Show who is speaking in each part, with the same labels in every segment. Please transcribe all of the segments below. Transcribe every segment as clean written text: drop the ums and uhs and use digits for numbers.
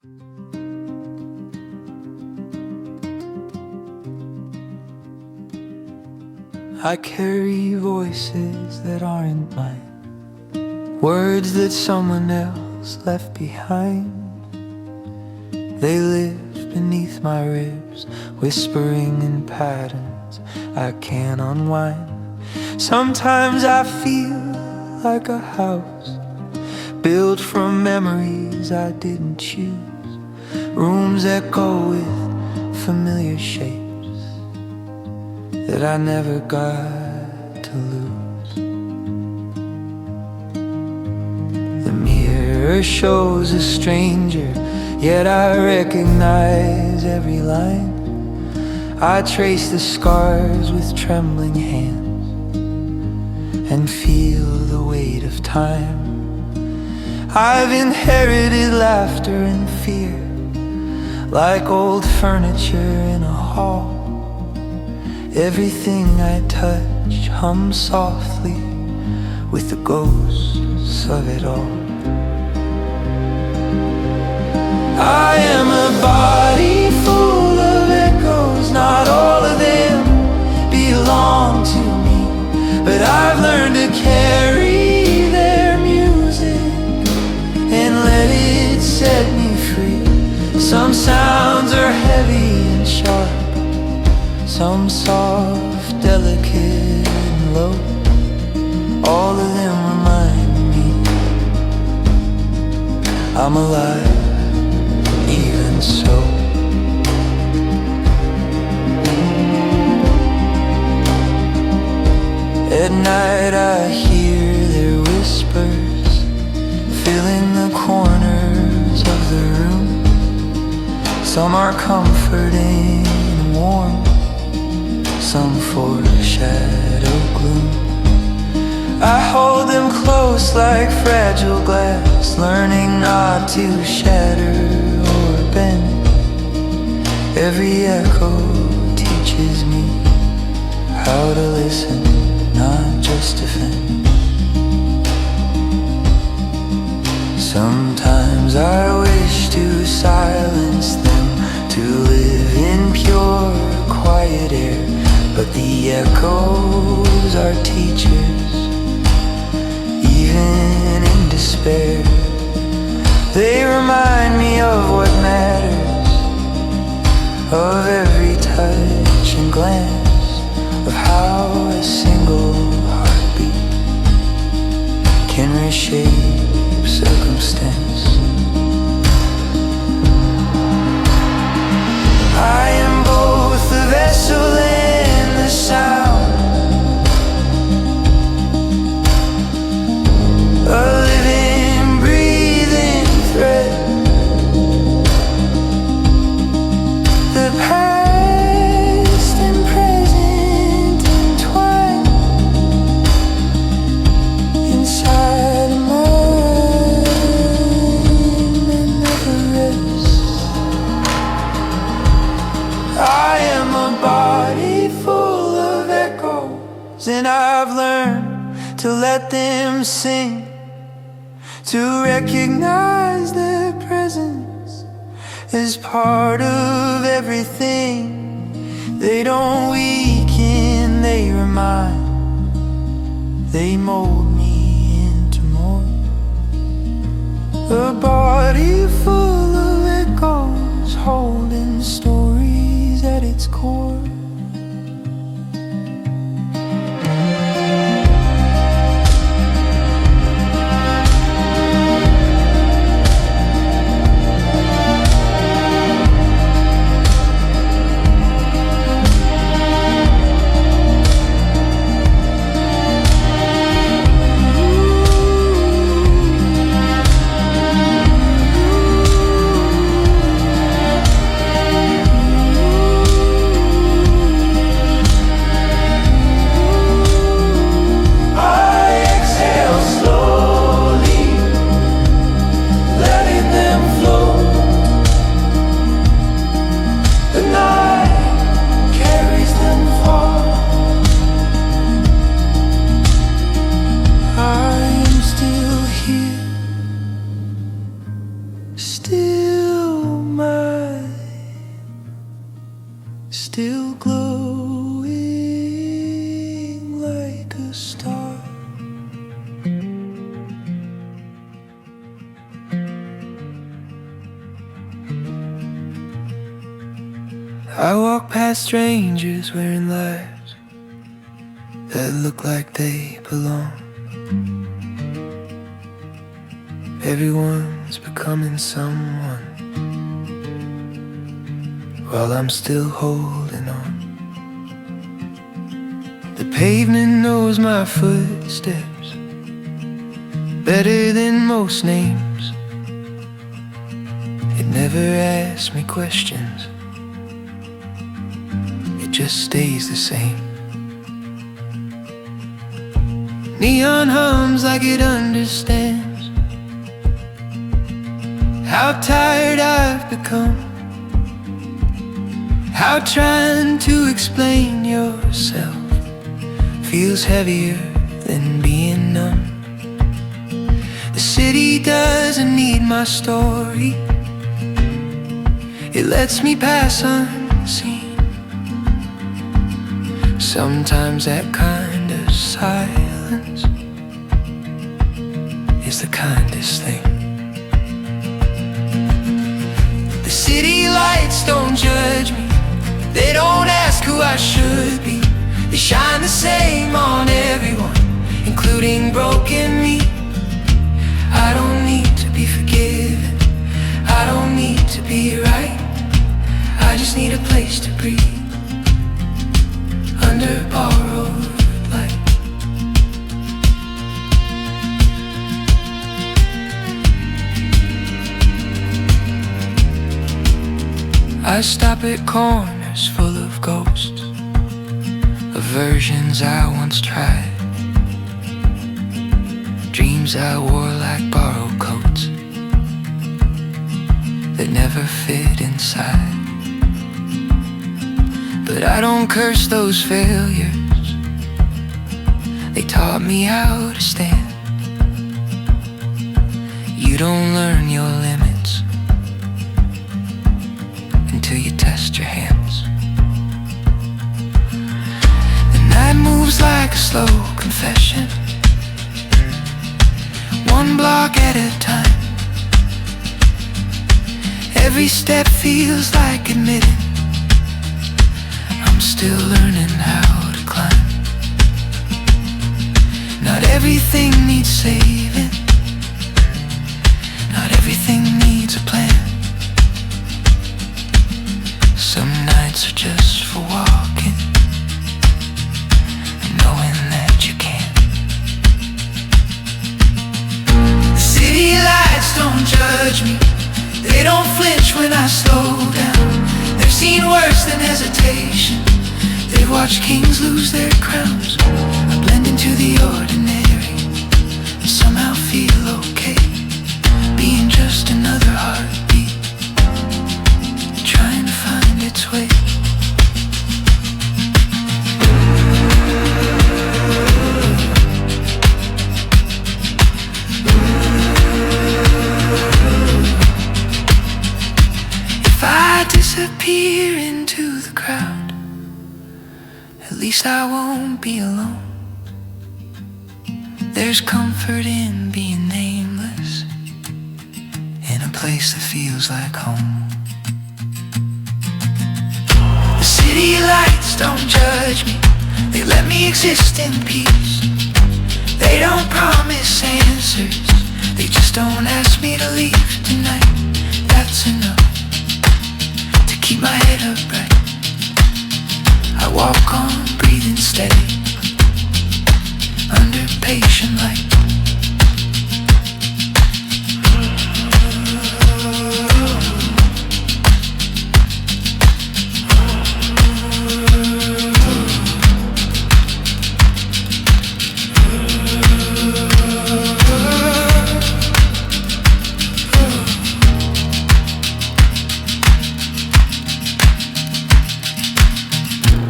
Speaker 1: I carry voices that aren't mine, words that someone else left behind. They live beneath my ribs, whispering in patterns I can't unwind. Sometimes I feel like a house built from memories I didn't choose, rooms echo with familiar shapes that I never got to lose. The mirror shows a stranger, yet I recognize every line. I trace the scars with trembling hands and feel the weight of time. I've inherited laughter and fear, like old furniture in a hall. Everything I touch hums softly with the ghosts of it all. I am a body full of echoes, not all of them belong to me, but I've learned to carry their music and let it set me free. Some sounds are heavy and sharp, some soft, delicate and low. All of them remind me I'm alive, even so. At night I hear their whispers filling the corners of the room. Some are comforting and warm, some foreshadow gloom. I hold them close like fragile glass, learning not to shatter or bend. Every echo teaches me how to listen, not just defend. Sometimes I wish to silence them, to live in pure, quiet air, but the echoes are teachers, even in despair. They remind me of what matters, of every touch and glance, of how a single heartbeat can reshape circumstance. I am both the vessel and the sound, a living, breathing thread. The past and present entwined inside a mind that never rests. I am a body full of echoes, and I've learned to let them sing, to recognize their presence as part of everything. They don't weaken, they remind, they mold me into more. A body full of echoes, holding stories at its core. still glowing like a star. I walk past strangers wearing lives that look like they belong. Everyone's becoming someone, while I'm still holding on. The pavement knows my footsteps better than most names. It never asks me questions, it just stays the same. Neon hums like it understands how tired I've become, how trying to explain yourself feels heavier than being numb. The city doesn't need my story, it lets me pass unseen. Sometimes that kind of silence is the kindest thing. The city lights don't judge me, they don't ask who I should be. They shine the same on everyone, including broken me. I don't need to be forgiven, I don't need to be right, I just need a place to breathe under borrowed light. I stop at corners full of ghosts, of versions I once tried, dreams I wore like borrowed coats that never fit inside. But I don't curse those failures, they taught me how to stand. You don't learn your limits until you test your hands. The night moves like a slow confession, one block at a time. Every step feels like admitting I'm still learning how to climb. Not everything needs saving, not everything needs a plan. Some nights are just for walking and knowing that you can. The city lights don't judge me, they don't flinch when I slow down. They've seen worse than hesitation, they've watched kings lose their crowns. I blend into the ordinary and somehow feel okay, being just another heartbeat trying to find its way. If I disappear into the crowd, at least I won't be alone. There's comfort in being nameless, in a place that feels like home. The city lights don't judge me, they let me exist in peace. They don't promise answers, they just don't ask me to leave tonight. That's enough to keep my head upright. I walk on, breathing steady, under patient light.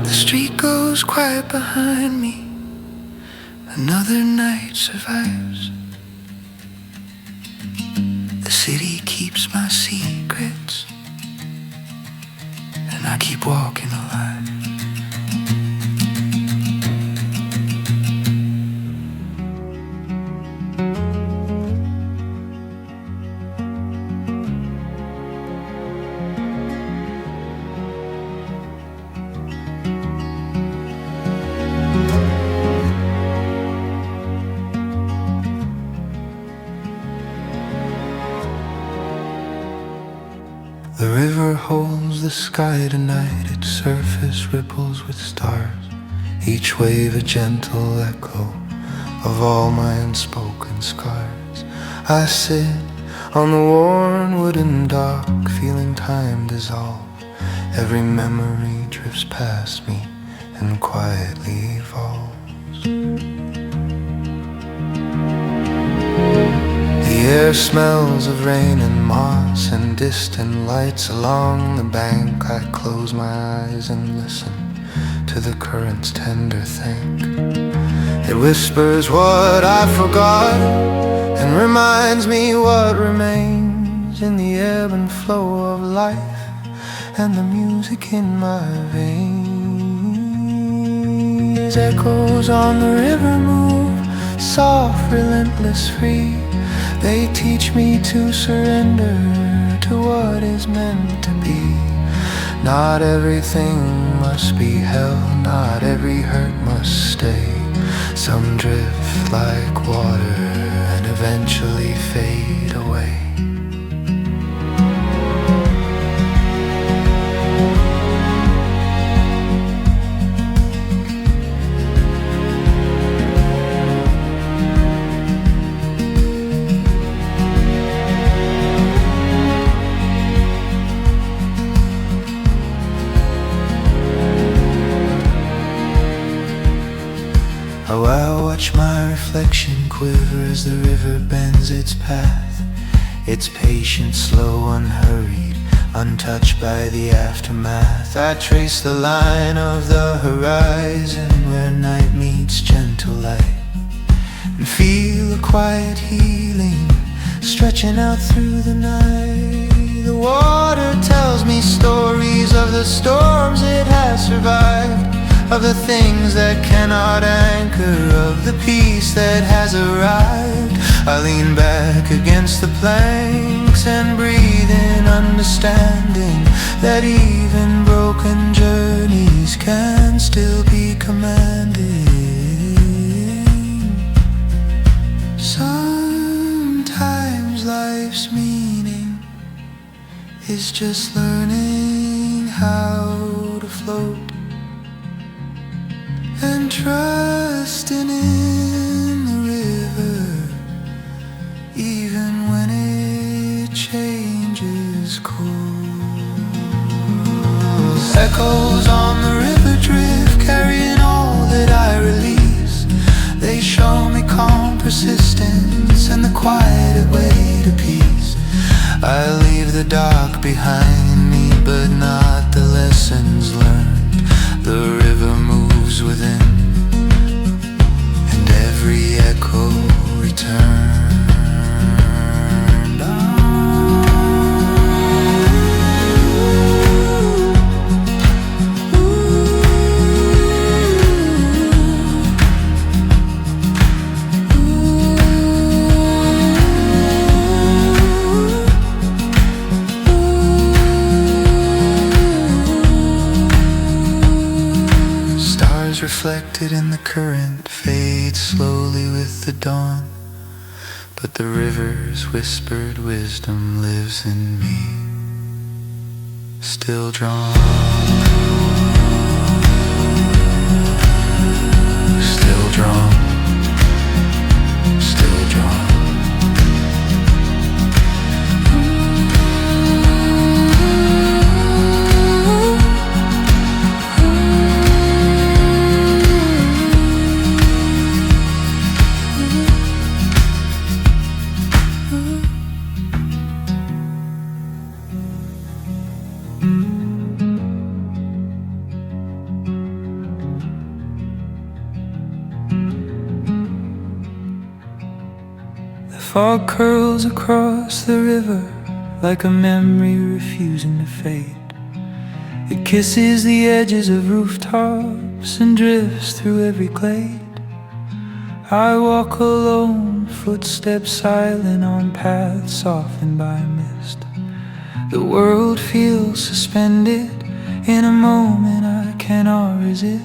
Speaker 1: The street goes quiet behind me, another night survives. The city keeps my secrets, and I keep keep walking alive. The river holds the sky tonight, its surface ripples with stars, each wave a gentle echo of all my unspoken scars. I sit on the worn wooden dock, feeling time dissolve. Every memory drifts past me and quietly evolves. The air smells of rain and moss and distant lights along the bank. I close my eyes and listen to the current's tender thank. It whispers what I forgot and reminds me what remains in the ebb and flow of life and the music in my veins. Echoes on the river move, soft, relentless, free. They teach me to surrender to what is meant to be. Not everything must be held, not every hurt must stay. Some drift like water and eventually fade away. Oh, I watch my reflection quiver as the river bends its path. It's patient, slow, unhurried, untouched by the aftermath. I trace the line of the horizon where night meets gentle light, and feel a quiet healing stretching out through the night. The water tells me stories of the storms it has survived, of the things that cannot anchor, of the peace that has arrived. I lean back against the planks and breathe in understanding that even broken journeys can still be commanded. Sometimes life's meaning is just learning how to float and trusting in the river, even when it changes course. Echoes on the river drift, carrying all that I release. They show me calm persistence and the quiet way to peace. I leave the dark behind me, but not the lessons learned. The river moves within, and every echo returned. Reflected in the current fades slowly with the dawn, but the river's whispered wisdom lives in me, still drawn, still drawn, still drawn. Fog curls across the river like a memory refusing to fade. It kisses the edges of rooftops and drifts through every glade. I walk alone, footsteps silent on paths softened by mist. The world feels suspended in a moment I cannot resist.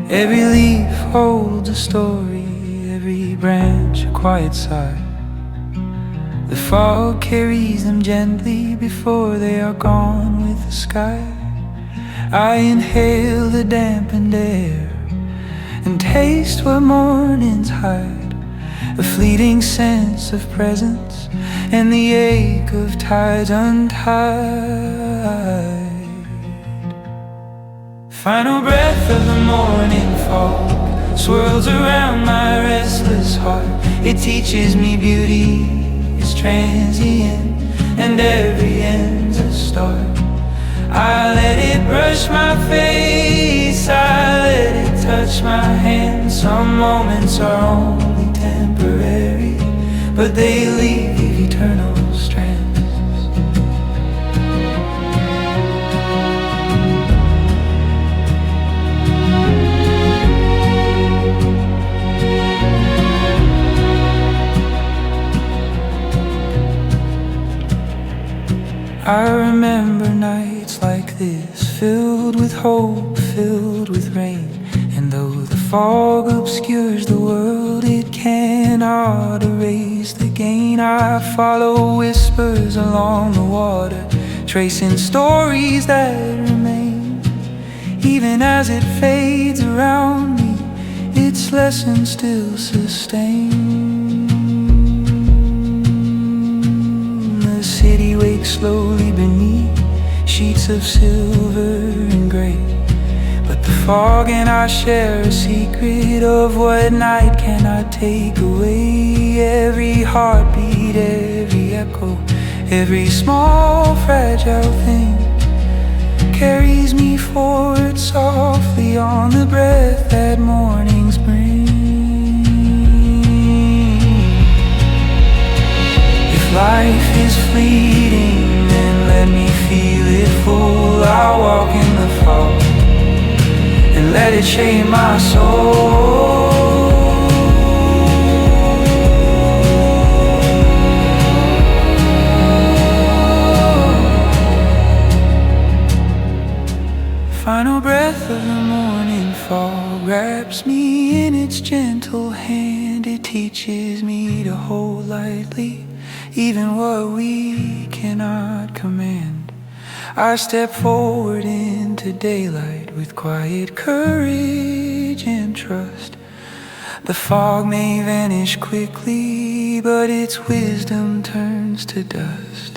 Speaker 1: Every leaf holds a story, every branch a quiet sigh. The fog carries them gently before they are gone with the sky. I inhale the dampened air and taste what mornings hide, a fleeting sense of presence and the ache of tides untied. Final breath of the morning fog swirls around my restless heart. It teaches me beauty is transient and every end's a start. I let it brush my face, I let it touch my hand. Some moments are only temporary, but they leave eternal strands. I remember nights like this, filled with hope, filled with rain. And though the fog obscures the world, it cannot erase the gain. I follow whispers along the water, tracing stories that remain. Even as it fades around me, its lessons still sustain. The city wakes slowly beneath sheets of silver and gray, but the fog and I share a secret of what night cannot take away. Every heartbeat, every echo, every small fragile thing carries me forward softly on the breath that mornings bring. If life is fleeting, then let me feel it full. I'll walk in the fog and let it shape my soul. Final breath of the morning fog wraps me in its gentle hand. It teaches me to hold lightly even what we cannot command. I step forward into daylight with quiet courage and trust. The fog may vanish quickly, but its wisdom turns to dust.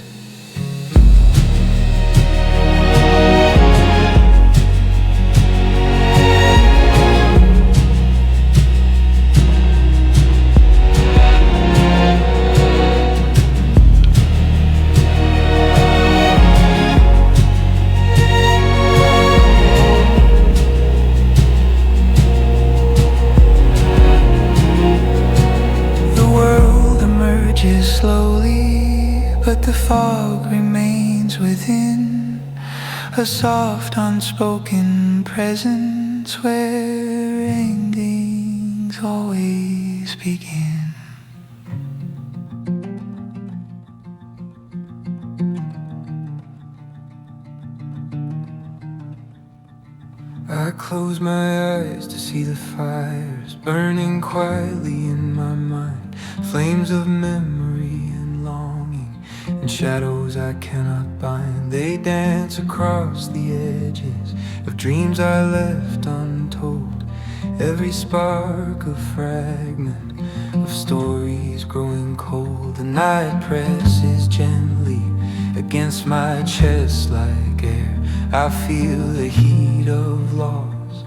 Speaker 1: Slowly, but the fog remains within, a soft unspoken presence where endings always begin. I close my eyes to see the fires burning quietly in my mind, flames of memory and longing, and shadows I cannot bind. They dance across the edges of dreams I left untold, every spark a fragment of stories growing cold. The night presses gently against my chest like air. I feel the heat of loss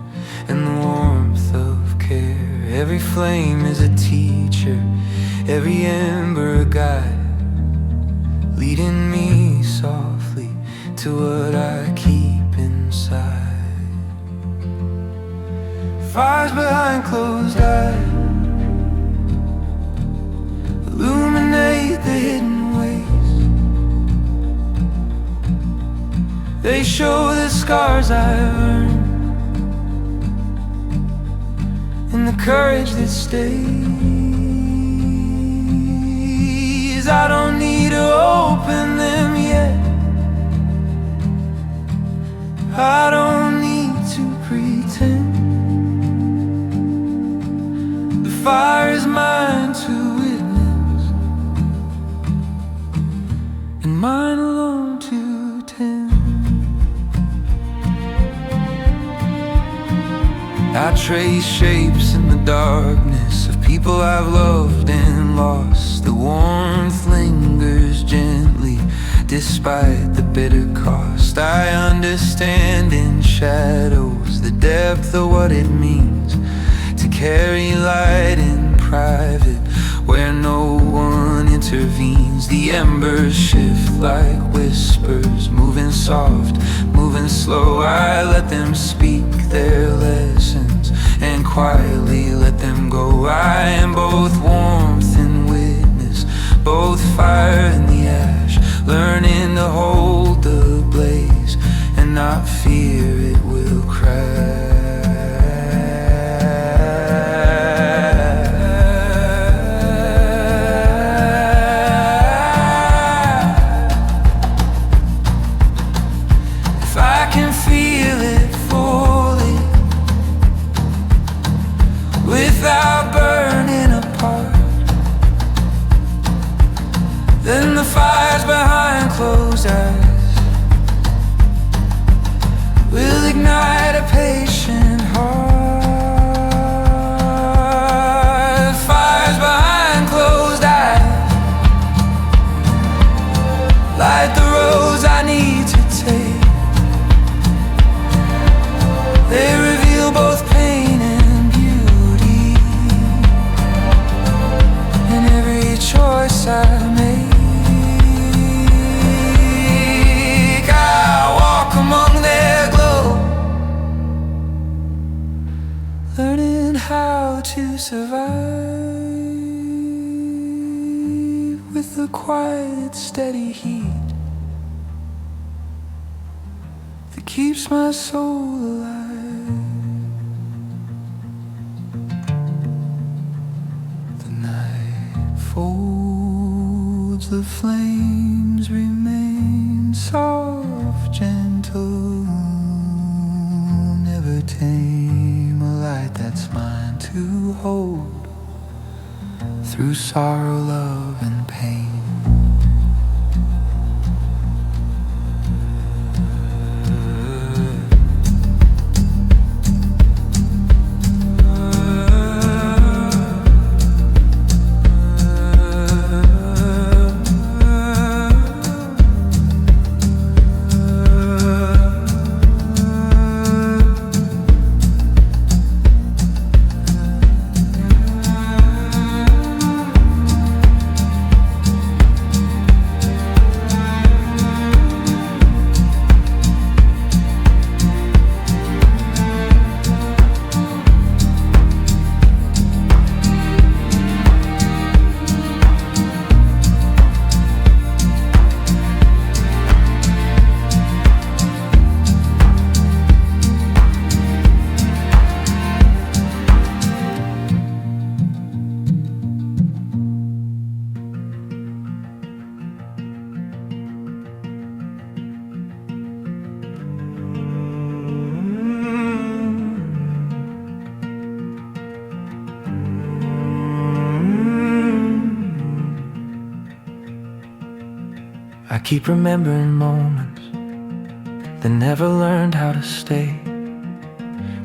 Speaker 1: and the warmth of care. Every flame is a teacher, every ember a guide, leading me softly to what I keep inside. Fires behind closed eyes illuminate the hidden ways. They show the scars I've earned and the courage that stays. I don't need to open them yet. I don't need to pretend. The fire is mine to witness and mine alone to tend. I trace shapes in the darkness of people I've loved and lost. The warmth lingers gently despite the bitter cost. I understand in shadows the depth of what it means to carry light in private where no one intervenes. The embers shift like whispers, moving soft, moving slow. I let them speak their lessons and quietly let them go. I am both warmth and witness, both fire and the ash, learning to hold the blaze and not fear it will crash. If I can feel it fully without burning apart, then the fire's behind closed eyes will ignite a patient heart. Fire's behind closed eyes light the roads I need to take. They reveal both pain and beauty in every choice I make. Among their glow, learning how to survive with the quiet, steady heat that keeps my soul alive. The night folds, the flames remain soft, gentle, never tame. A light that's mine to hold through sorrow, love, and pain. I keep remembering moments that never learned how to stay,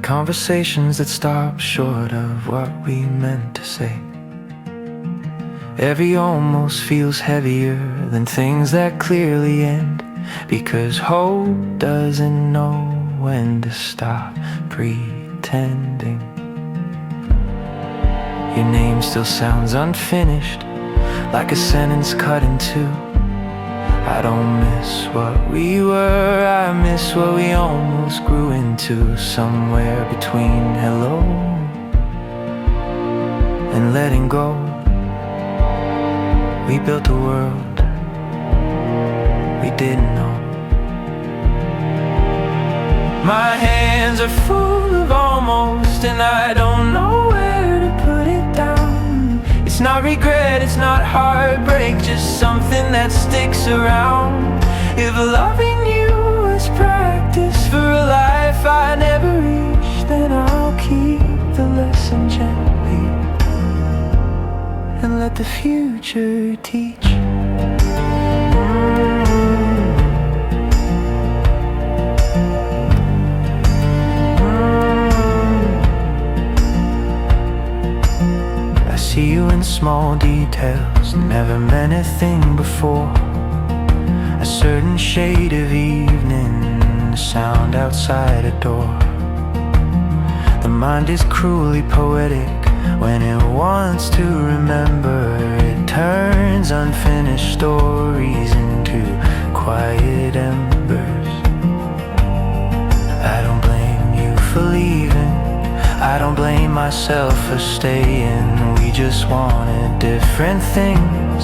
Speaker 1: conversations that stopped short of what we meant to say. Every almost feels heavier than things that clearly end, because hope doesn't know when to stop pretending. Your name still sounds unfinished, like a sentence cut in two. I don't miss what we were, I miss what we almost grew into. Somewhere between hello and letting go, we built a world we didn't know. My hands are full of almost, and I don't know where to put it down. It's not regret, it's not heartbreak, just something that sticks around. If loving you is practice for a life I never reach, then I'll keep the lesson gently and let the future teach. I see you in small details, never meant a thing before. A certain shade of evening, the sound outside a door. The mind is cruelly poetic when it wants to remember. It turns unfinished stories into quiet embers. I don't blame you for leaving, I don't blame myself for staying. We just wanted different things,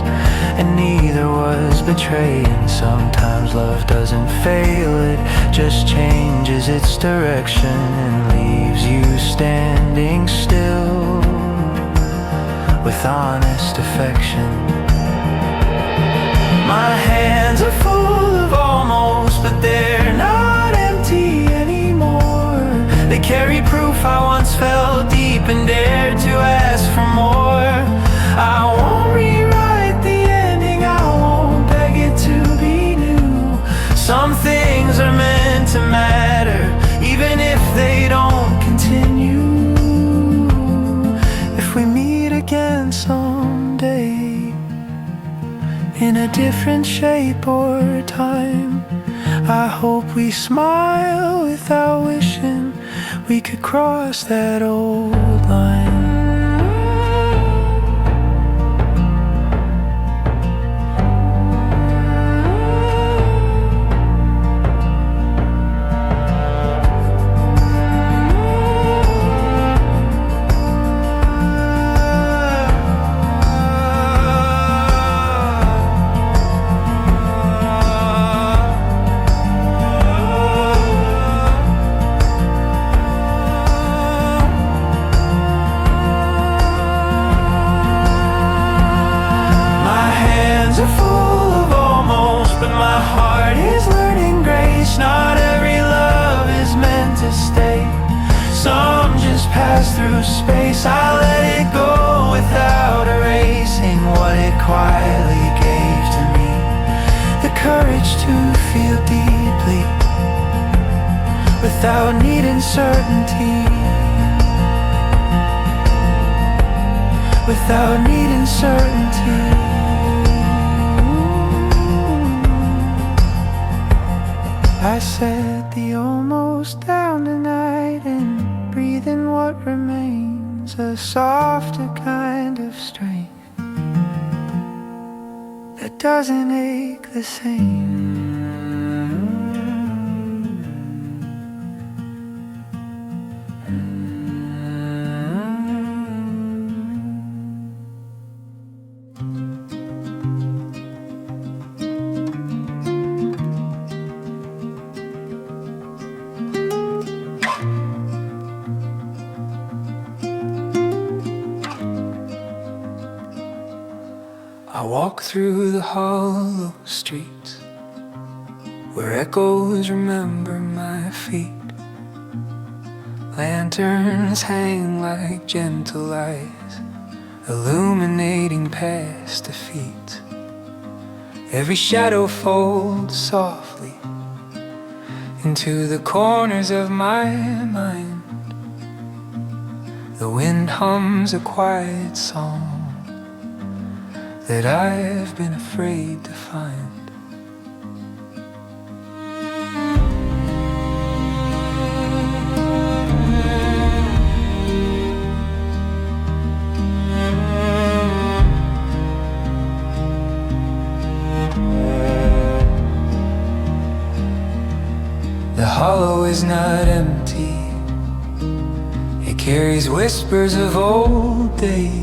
Speaker 1: and neither was betraying. Sometimes love doesn't fail, it just changes its direction and leaves you standing still with honest affection. My hands are full of almost, but they're not empty anymore. They carry proof I once felt deep and dared to ask for more. I won't rewrite the ending, I won't beg it to be new. Some things are meant to matter, even if they don't continue. If we meet again someday, in a different shape or time, I hope we smile without wishing we could cross that old line. Not every love is meant to stay. Some just pass through space. I let it go without erasing what it quietly gave to me. The courage to feel deeply without needing certainty. Without needing certainty. I set the almost down tonight and breathe in what remains, a softer kind of strength that doesn't ache the same. I walk through the hollow streets where echoes remember my feet. Lanterns hang like gentle eyes, illuminating past defeat. Every shadow folds softly into the corners of my mind. The wind hums a quiet song that I've been afraid to find. The hollow is not empty, it carries whispers of old days.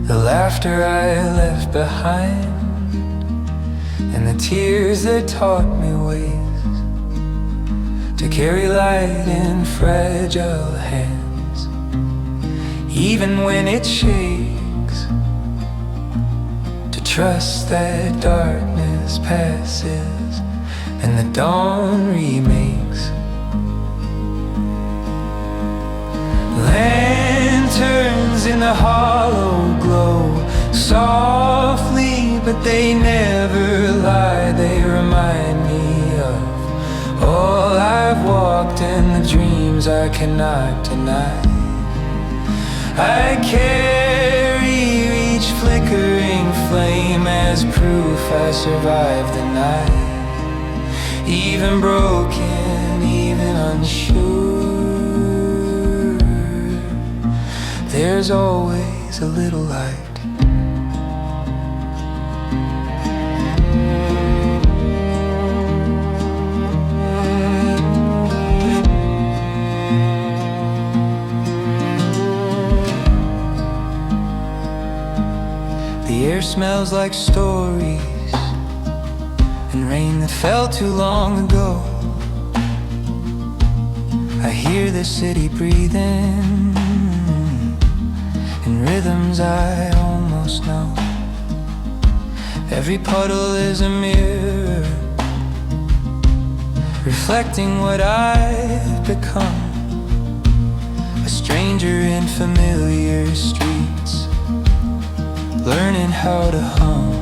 Speaker 1: The laughter I left behind, and the tears that taught me ways. to carry light in fragile hands, even when it shakes, to trust that darkness passes and the dawn remakes. Lanterns in the hollow glow, softly, but they never lie. They remind me of all I've walked and the dreams I cannot deny. I carry each flickering flame as proof I survived the night, even broken, even unsure. There's always a little light. The air smells like stories and rain that fell too long ago. I hear the city breathing in rhythms I almost know. Every puddle is a mirror, reflecting what I've become. A stranger in familiar streets, learning how to hum.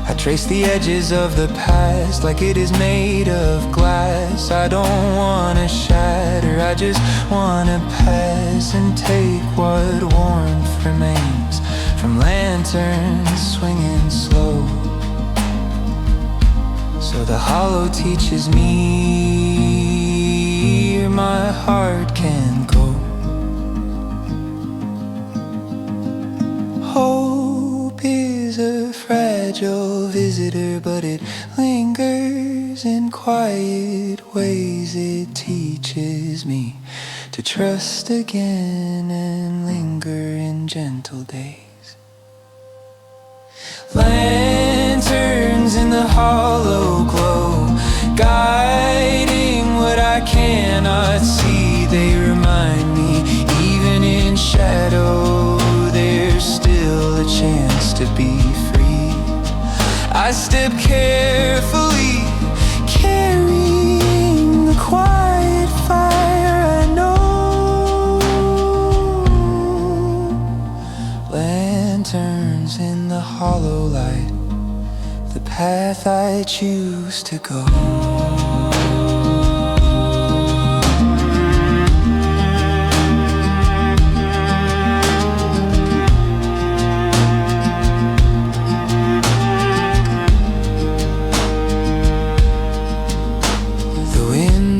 Speaker 1: I trace the edges of the past like it is made of glass. I don't wanna shatter, I just wanna pass and take what warmth remains from lanterns swinging slow. So the hollow teaches me where my heart can go. Hope is a fragile visitor, but it lingers in quiet ways. It teaches me to trust again and linger in gentle days. Lanterns in the hollow glow, guiding what I cannot see. They remind me, even in shadow, there's still a chance to be free. I step carefully, carrying the quiet fire I know. Lanterns in the hollow light, the path I choose to go.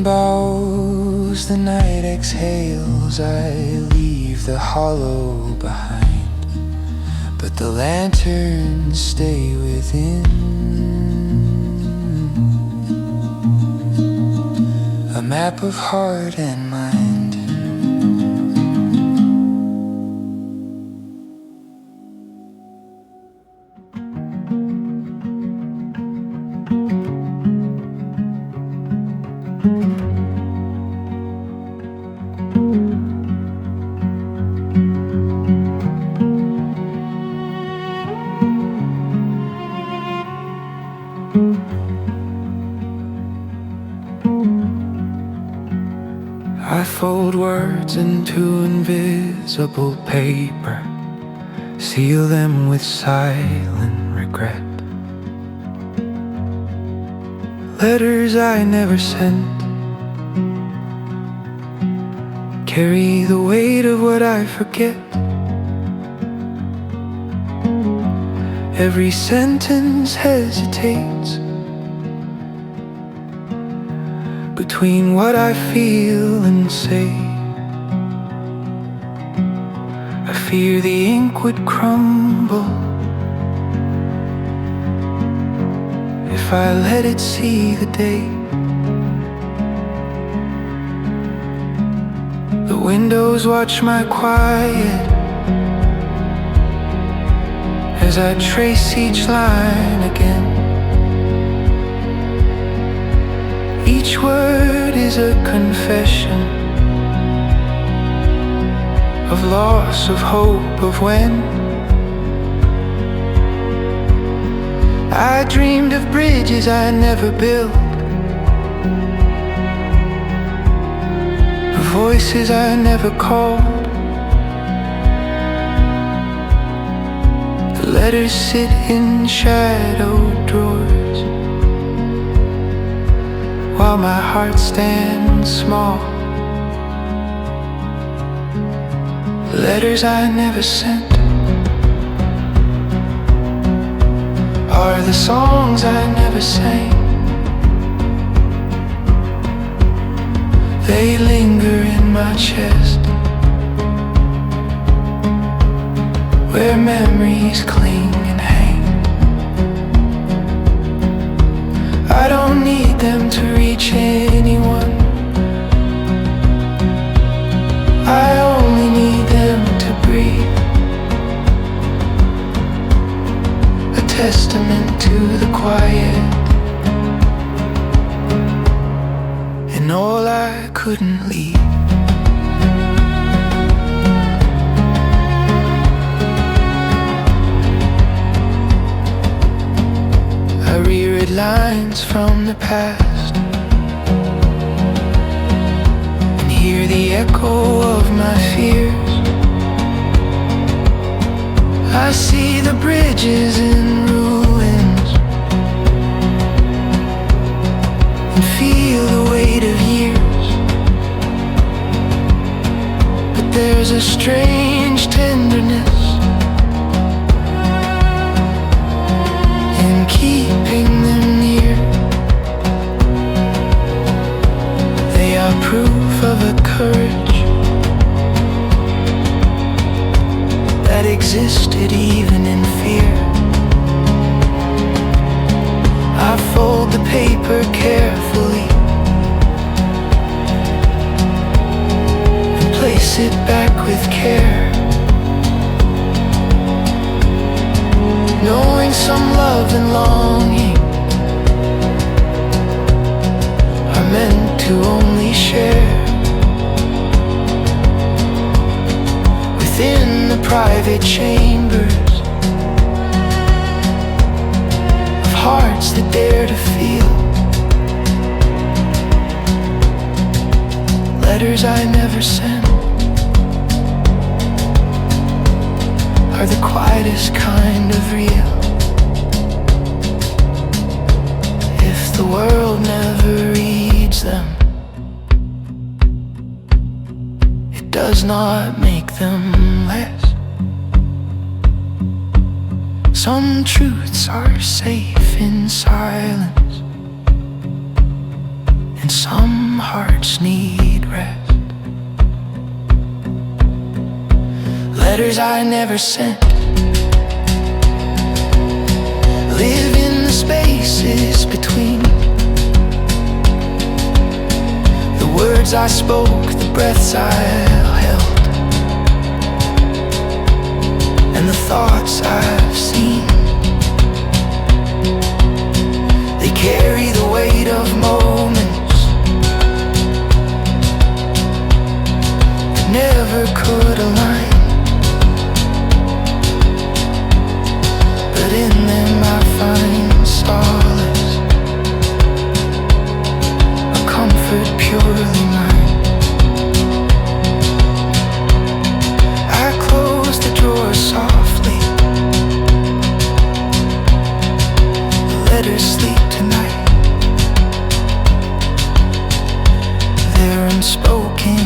Speaker 1: Bows, the night exhales, I leave the hollow behind, but the lanterns stay within. A map of heart and mind. I fold words into invisible paper, seal them with silent regret. Letters I never sent carry the weight of what I forget. Every sentence hesitates between what I feel and say. I fear the ink would crumble if I let it see the day. The windows watch my quiet as I trace each line again. Each Each word is a confession of loss, of hope, of when I dreamed of bridges I never built, of voices I never called. The letters sit in shadowed drawers while my heart stands small. Letters I never sent are the songs I never sang. They linger in my chest, where memories cling and hang. I don't need them to reach anyone, I only need them to breathe. A testament to the quiet and all I couldn't leave. I reread lines from the past and hear the echo of my fears. I see the bridges in ruins and feel the weight of years. But there's a strange tenderness in keeping them near. They are proof of a courage that existed even in fear. I fold the paper carefully and place it back with care, knowing some love and longing are meant to only share within the private chambers of hearts that dare to feel. Letters I never sent are the quietest kind of real. If the world never reads them, it does not make them less. Some truths are safe in silence, and some hearts need rest. Letters I never sent live in the spaces between the words I spoke, the breaths I held, and the thoughts I've seen. They carry the weight of moments that never could align. But in them I find solace, a comfort purely mine. I close the drawer softly, let her sleep tonight. Their unspoken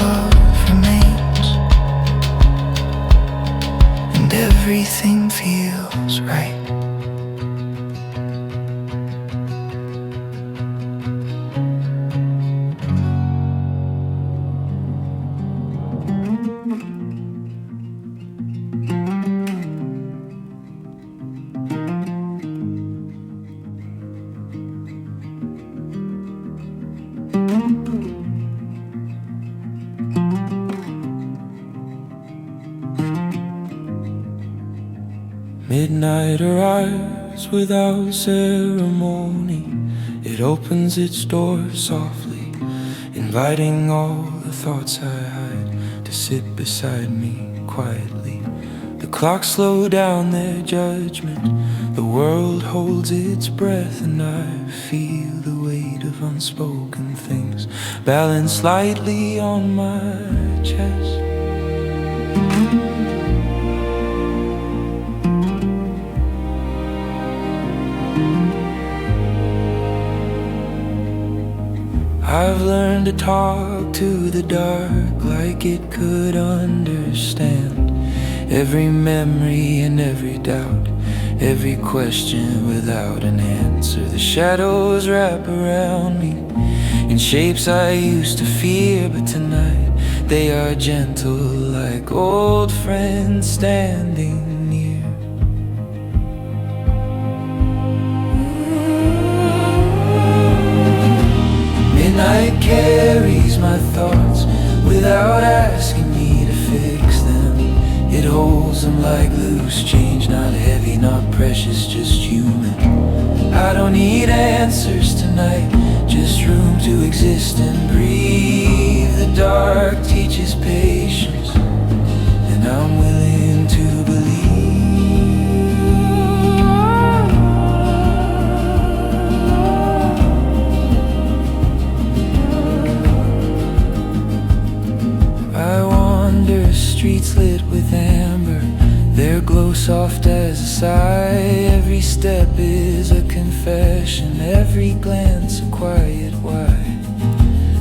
Speaker 1: love remains, and everything feels right.
Speaker 2: Midnight arrives
Speaker 1: closed without ceremony. It opens its door softly, inviting all the thoughts I hide to sit beside me quietly. The clocks slow down their judgment, the world holds its breath, and I feel the weight of unspoken things balanced lightly on my chest. I've learned to talk to the dark like it could understand every memory and every doubt, every question without an answer. The shadows wrap around me in shapes I used to fear, but tonight they are gentle like old friends standing near. Midnight carries my thoughts without asking me to fix them. It holds them like loose change, not heavy, not precious, just human. I don't need answers tonight, just room to exist and breathe. The dark teaches patience, and I'm willing to believe. I wander streets lit with amber, their glow soft as a sigh. Every step is a confession, every glance a quiet why.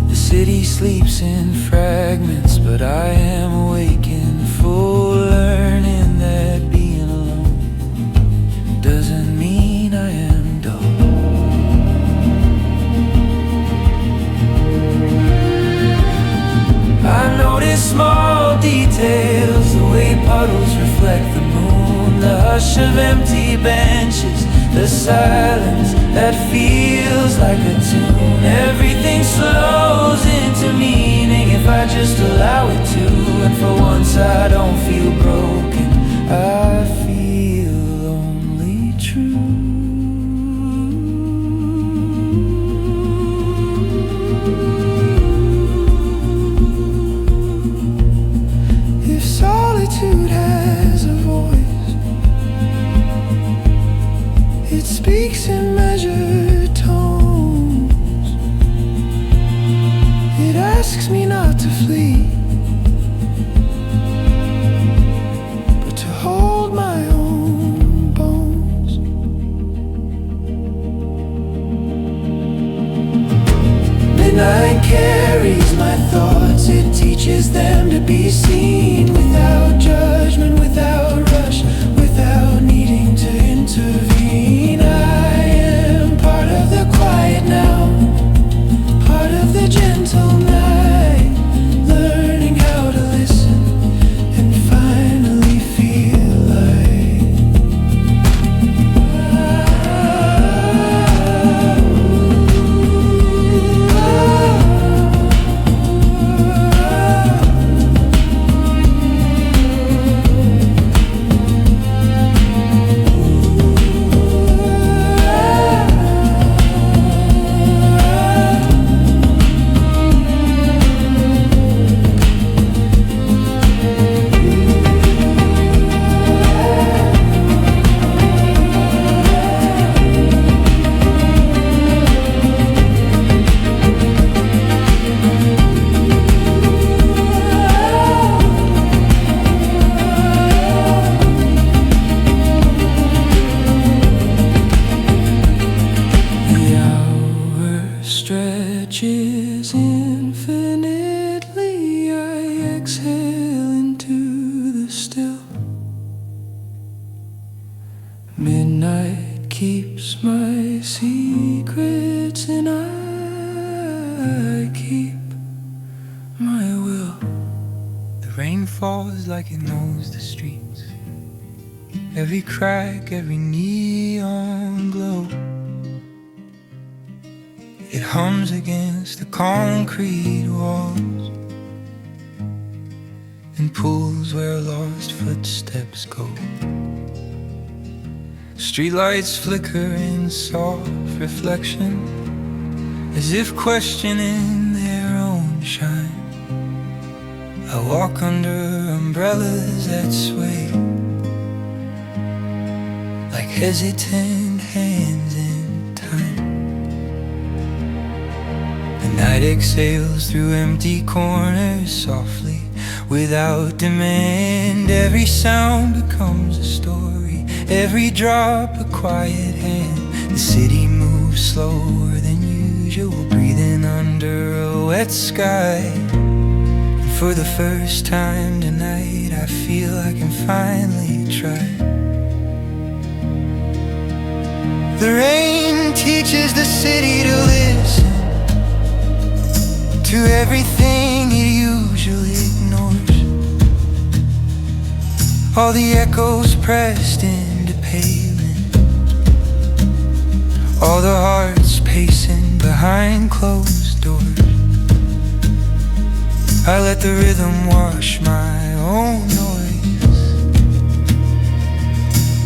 Speaker 1: The city sleeps in fragments, but I am awake in full, learning that being alone doesn't mean I am dull. I notice small details, the way puddles reflect the moon, the hush of empty benches, the silence that feels like a tune. Everything slows into meaning if I just allow it to. And for once I don't feel broken, I feel only true. If solitude has a voice, it speaks in measured tones. It asks me not to flee, but to hold my own bones. Midnight carries my thoughts, it teaches them to be seen without judgment, without rush, without needing to intervene. I am part of the quiet now, part of the gentle night, learning how to listen and finally feel like stretches infinitely. I exhale into the still. Midnight keeps my secrets, and I keep my will. The rain falls like it knows the streets, every crack, every neon glow. It hums against the concrete walls and pulls where lost footsteps go. Streetlights flicker in soft reflection, as if questioning their own shine. I walk under umbrellas that sway, like hesitant hands in time. The night exhales through empty corners softly, without demand. Every sound becomes a story, every drop a quiet hand. The city moves slower than usual, breathing under a wet sky. And for the first time tonight, I feel I can finally try. The rain teaches the city to listen to everything it usually ignores. All the echoes pressed into pavement, all the hearts pacing behind closed doors. I let the rhythm wash my own noise,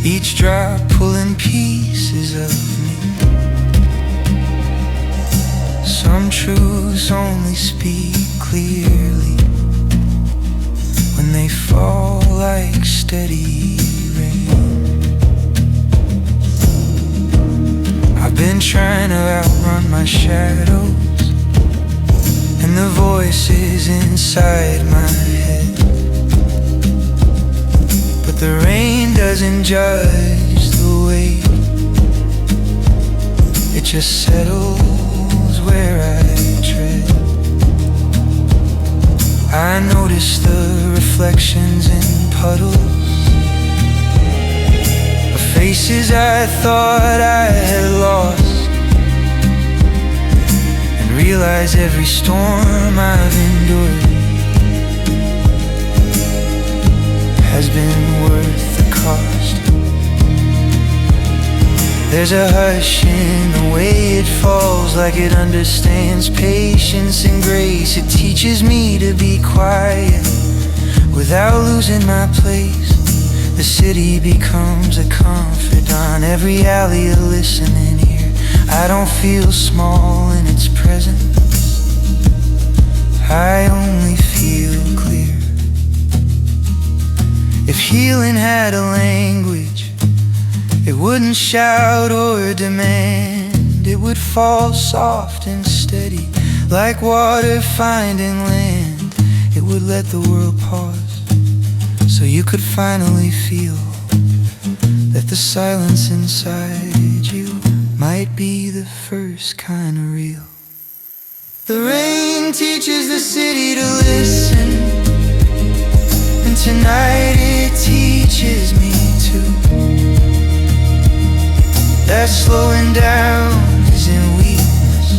Speaker 1: each drop pulling pieces of me. Some truths only speak clearly when they fall like steady rain. I've been trying to outrun my shadows and the voices inside my head, but the rain doesn't judge the weight, it just settles where I tread. I notice the reflections in puddles of faces I thought I had lost, and realize every storm I've endured has been worth the cost. There's a hush in the way it falls, like it understands patience and grace. It teaches me to be quiet without losing my place. The city becomes a confidant, every alley a listening ear. I don't feel small in its presence, I only feel clear. If healing had a language, it wouldn't shout or demand. It would fall soft and steady, like water finding land. It would let the world pause, so you could finally feel that the silence inside you might be the first kind of real. The rain teaches the city to listen, and tonight it teaches me to, that slowing down isn't weakness,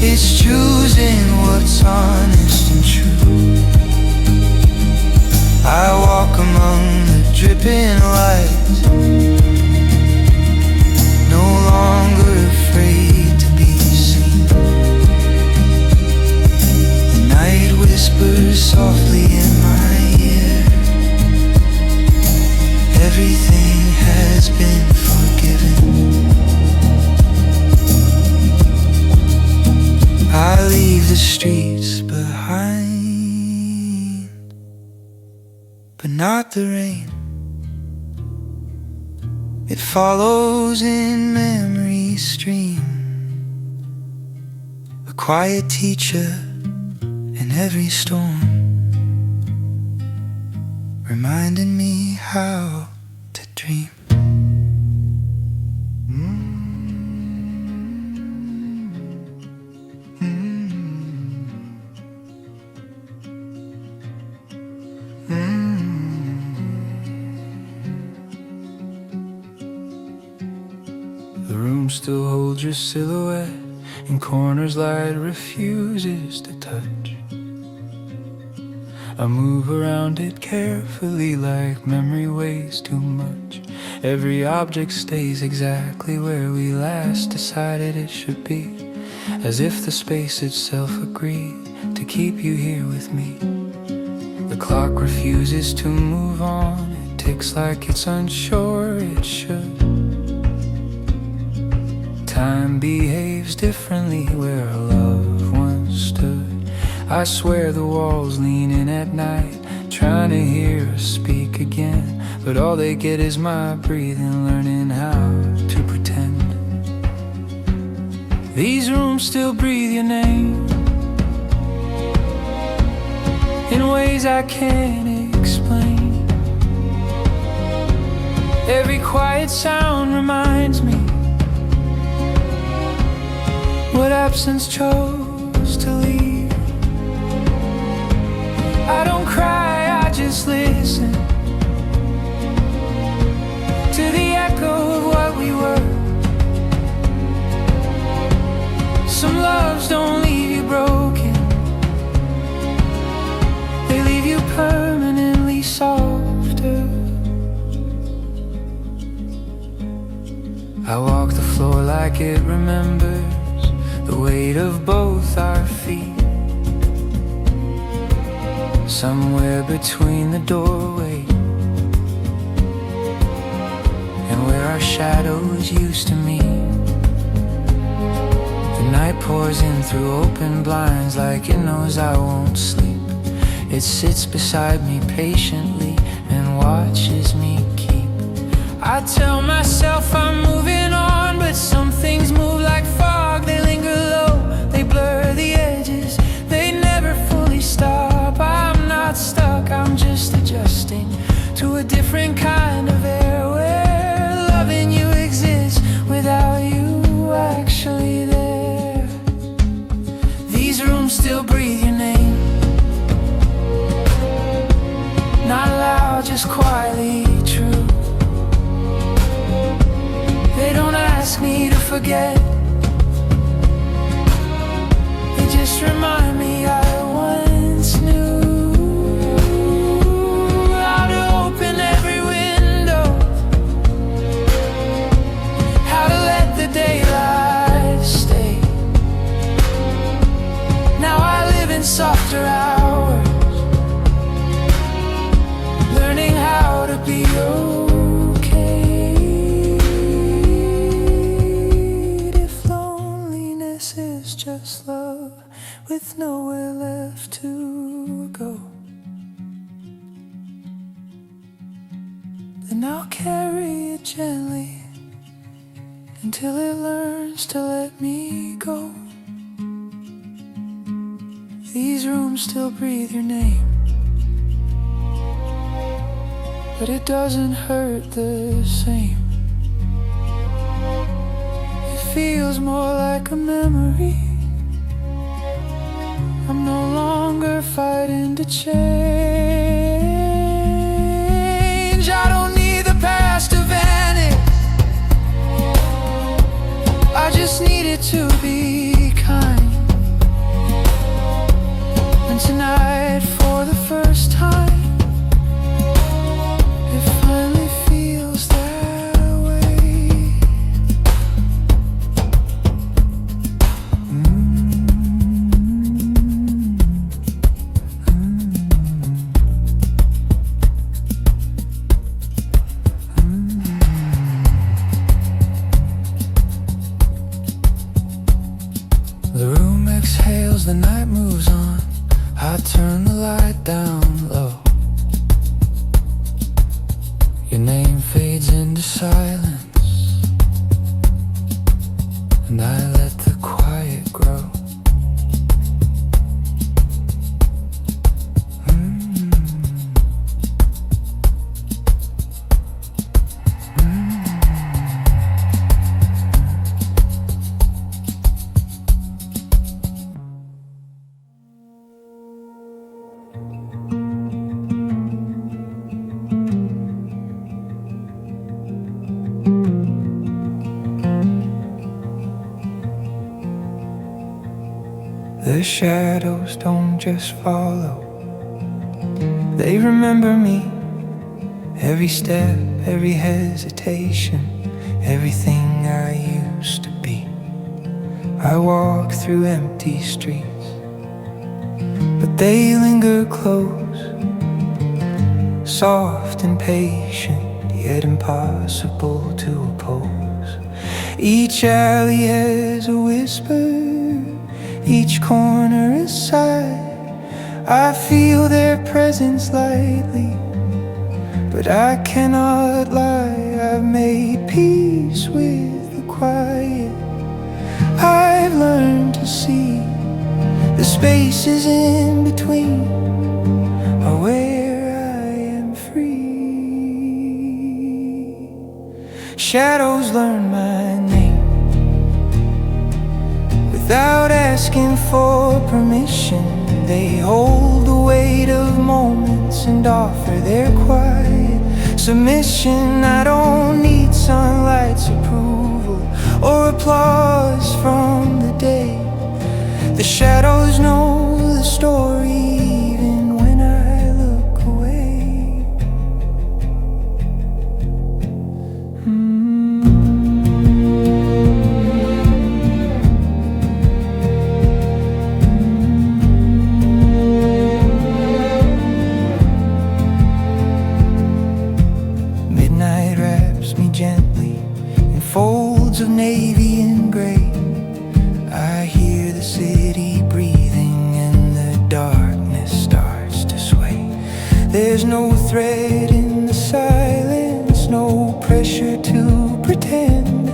Speaker 1: it's choosing what's honest and true. I walk among the dripping lights, no longer afraid to be seen. The night whispers softly in my ear, everything has been forgiven. I leave the streets behind, but not the rain. It follows in memory's stream, a quiet teacher in every storm, reminding me how to dream. The room still holds your silhouette, in corners light refuses to touch. I move around it carefully, like memory weighs too much. Every object stays exactly where we last decided it should be, as if the space itself agreed to keep you here with me. The clock refuses to move on, it ticks like it's unsure it should. Time behaves differently where our loved ones stood. I swear the walls lean in at night, trying to hear us speak again, but all they get is my breathing, learning how to pretend. These rooms still breathe your name in ways I can't explain. Every quiet sound reminds me what absence chose to leave. I don't cry, I just listen to the echo of what we were. Some loves don't leave you broken, they leave you permanently softer. I walk the floor like it remembers the weight of both our feet. Somewhere between the doorway and where our shadows used to meet. The night pours in through open blinds like it knows I won't sleep. It sits beside me patiently and watches me keep. I tell myself I'm moving on, but some things move like fog. They linger low, they blur the edges, they never fully stop. I'm not stuck, I'm just adjusting to a different kind of air, where loving you exists without you actually there. These rooms still breathe your name, not loud, just quietly true. They don't ask me to forget, they just remind me I once knew how to open every window, how to let the daylight stay. Now I live in softer hours, learning how to be okay. If loneliness is just love with nowhere left to go, then I'll carry it gently until it learns to let me go. These rooms still breathe your name, but it doesn't hurt the same. It feels more like a memory. I'm no longer fighting to change. I don't need the past to vanish, I just need it to be kind. And tonight, for the first time, it finally feels that way. The room exhales, the night moves on. I turn the light down low. Your name fades into silence, and I let the quiet grow. The shadows don't just follow, they remember me. Every step, every hesitation, everything I used to be. I walk through empty streets, but they linger close. soft and patient, yet impossible to oppose. Each alley has a whisper, each corner a sigh. I feel their presence lightly, but I cannot lie. I've made peace with the quiet. I've learned to see the spaces in between are where I am free. Shadows learn my name without asking for permission. They hold the weight of moments and offer their quiet submission. I don't need sunlight's approval or applause from the day. The shadows know the story even when I look away. Midnight wraps me gently in folds of navy and gray. I hear the city breathing and the darkness starts to sway. There's no threat in the silence, no pressure to pretend.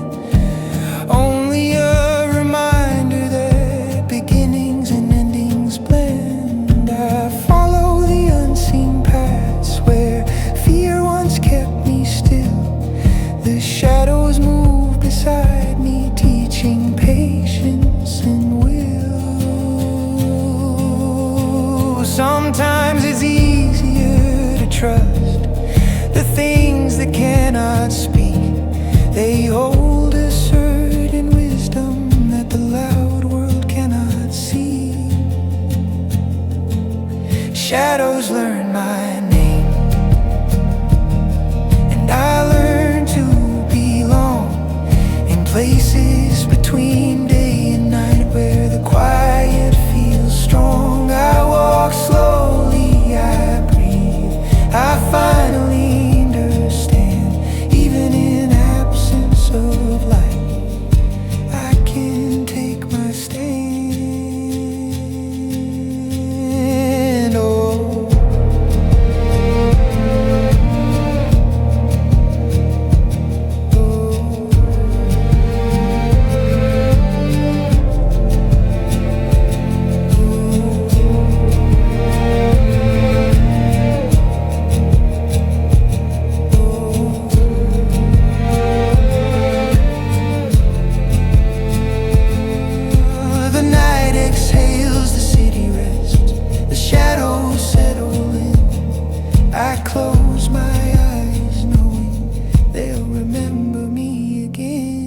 Speaker 1: Only a reminder that beginnings and endings blend. I follow the unseen paths where fear once kept me still. The shadows move beside me, teaching patience and will. Sometimes it's easier to trust the things that cannot speak. They hold a certain wisdom that the loud world cannot see. Shadows learn my name, and I learn to belong in places between day and night where the quiet feels strong. I walk slowly, I breathe, I finally understand. Even in absence of light, I can take my stand. Oh, the night exhales, the city rests, the shadows settle in. I close my eyes knowing they'll remember me again.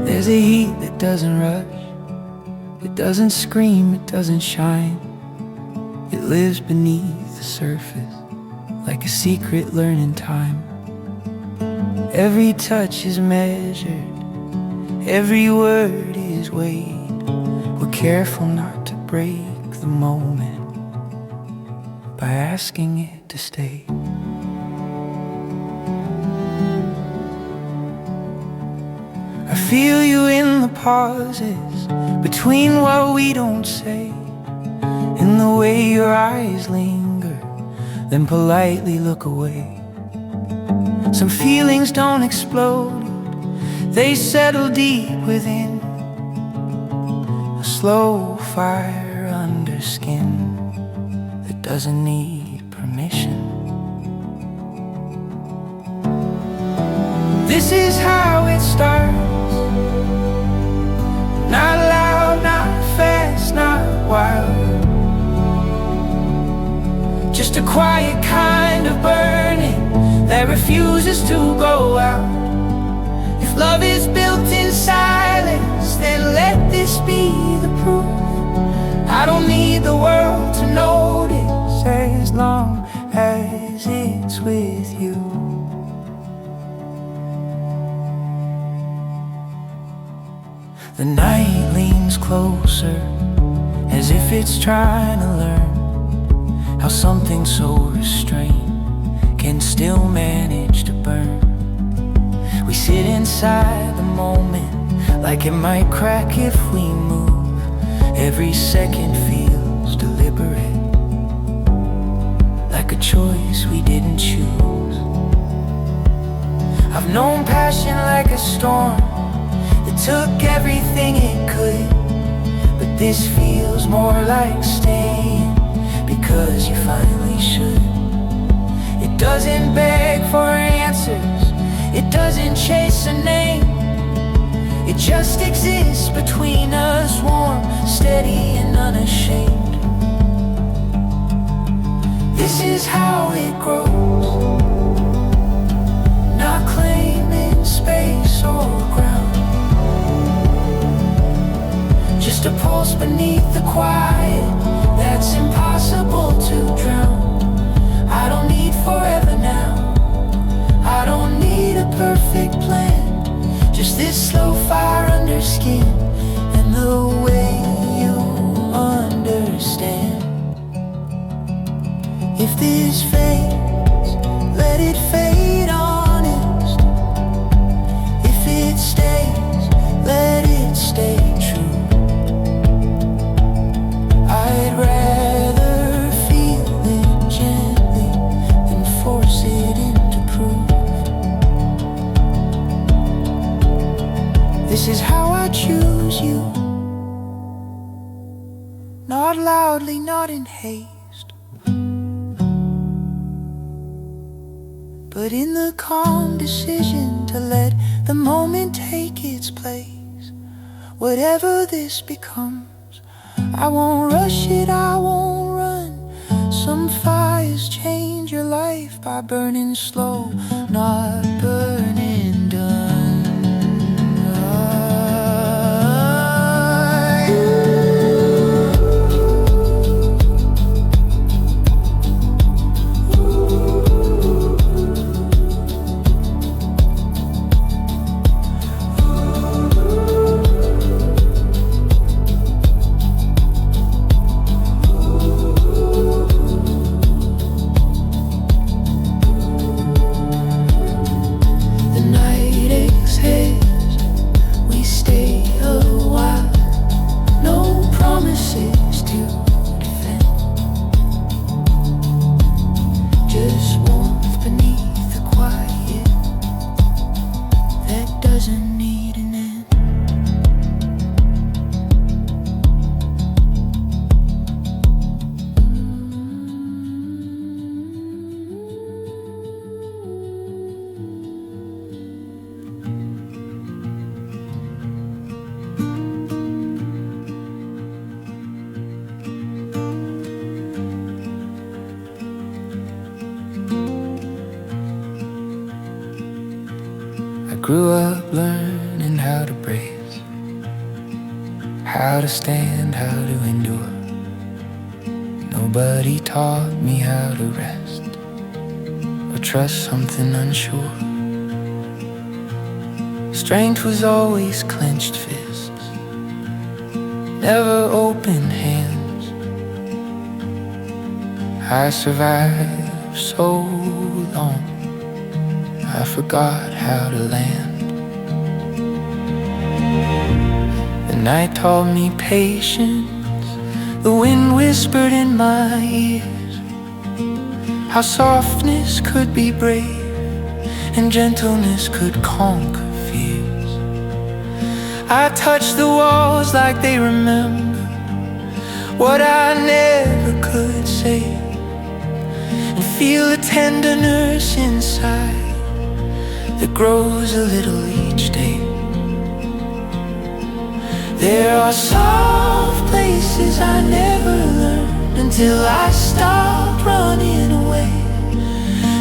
Speaker 1: There's a heat that doesn't rush, it doesn't scream, it doesn't shine. It lives beneath the surface, like a secret learning time. Every touch is measured, every word is weighed. We're careful not to break the moment by asking it to stay. I feel you in the pauses between what we don't say, in the way your eyes linger, then politely look away. Some feelings don't explode, they settle deep within, a slow fire under skin that doesn't need permission. This is how it starts, not loud, not fast, not wild, just a quiet kind of burning that refuses to go out. If love is built in silence, then let this be the proof. I don't need the world to notice as long as it's with you. The night leans closer, as if it's trying to learn how something so restrained can still manage to burn. We sit inside the moment, like it might crack if we move. Every second feels deliberate, like a choice we didn't choose. I've known passion like a storm that took everything it could, but this feels more like staying because you finally should. It doesn't beg for answers, it doesn't chase a name, it just exists between us, warm, steady and unashamed. This is how it grows, not claiming space or ground, just a pulse beneath the quiet that's impossible to drown. I don't need forever now, I don't need a perfect plan, just this slow fire under skin and the way you understand. If this fades, let it fade honest. If it stays, let it stay true. I'd rather feel it gently than force it into proof. This is how I choose you, not loudly, not in haste, but in the calm decision to let the moment take its place. Whatever this becomes, I won't rush it, I won't run. Some fires change your life by burning slow, not burning done. Grew up learning how to brace, how to stand, how to endure. Nobody taught me how to rest or trust something unsure. Strength was always clenched fists, never open hands. I survived so long, I forgot how to land. night taught me patience. The wind whispered in my ears how softness could be brave and gentleness could conquer fears. I touched the walls like they remember what I never could say, and feel the tenderness inside that grows a little each day. There are soft places I never learned until I stopped running away.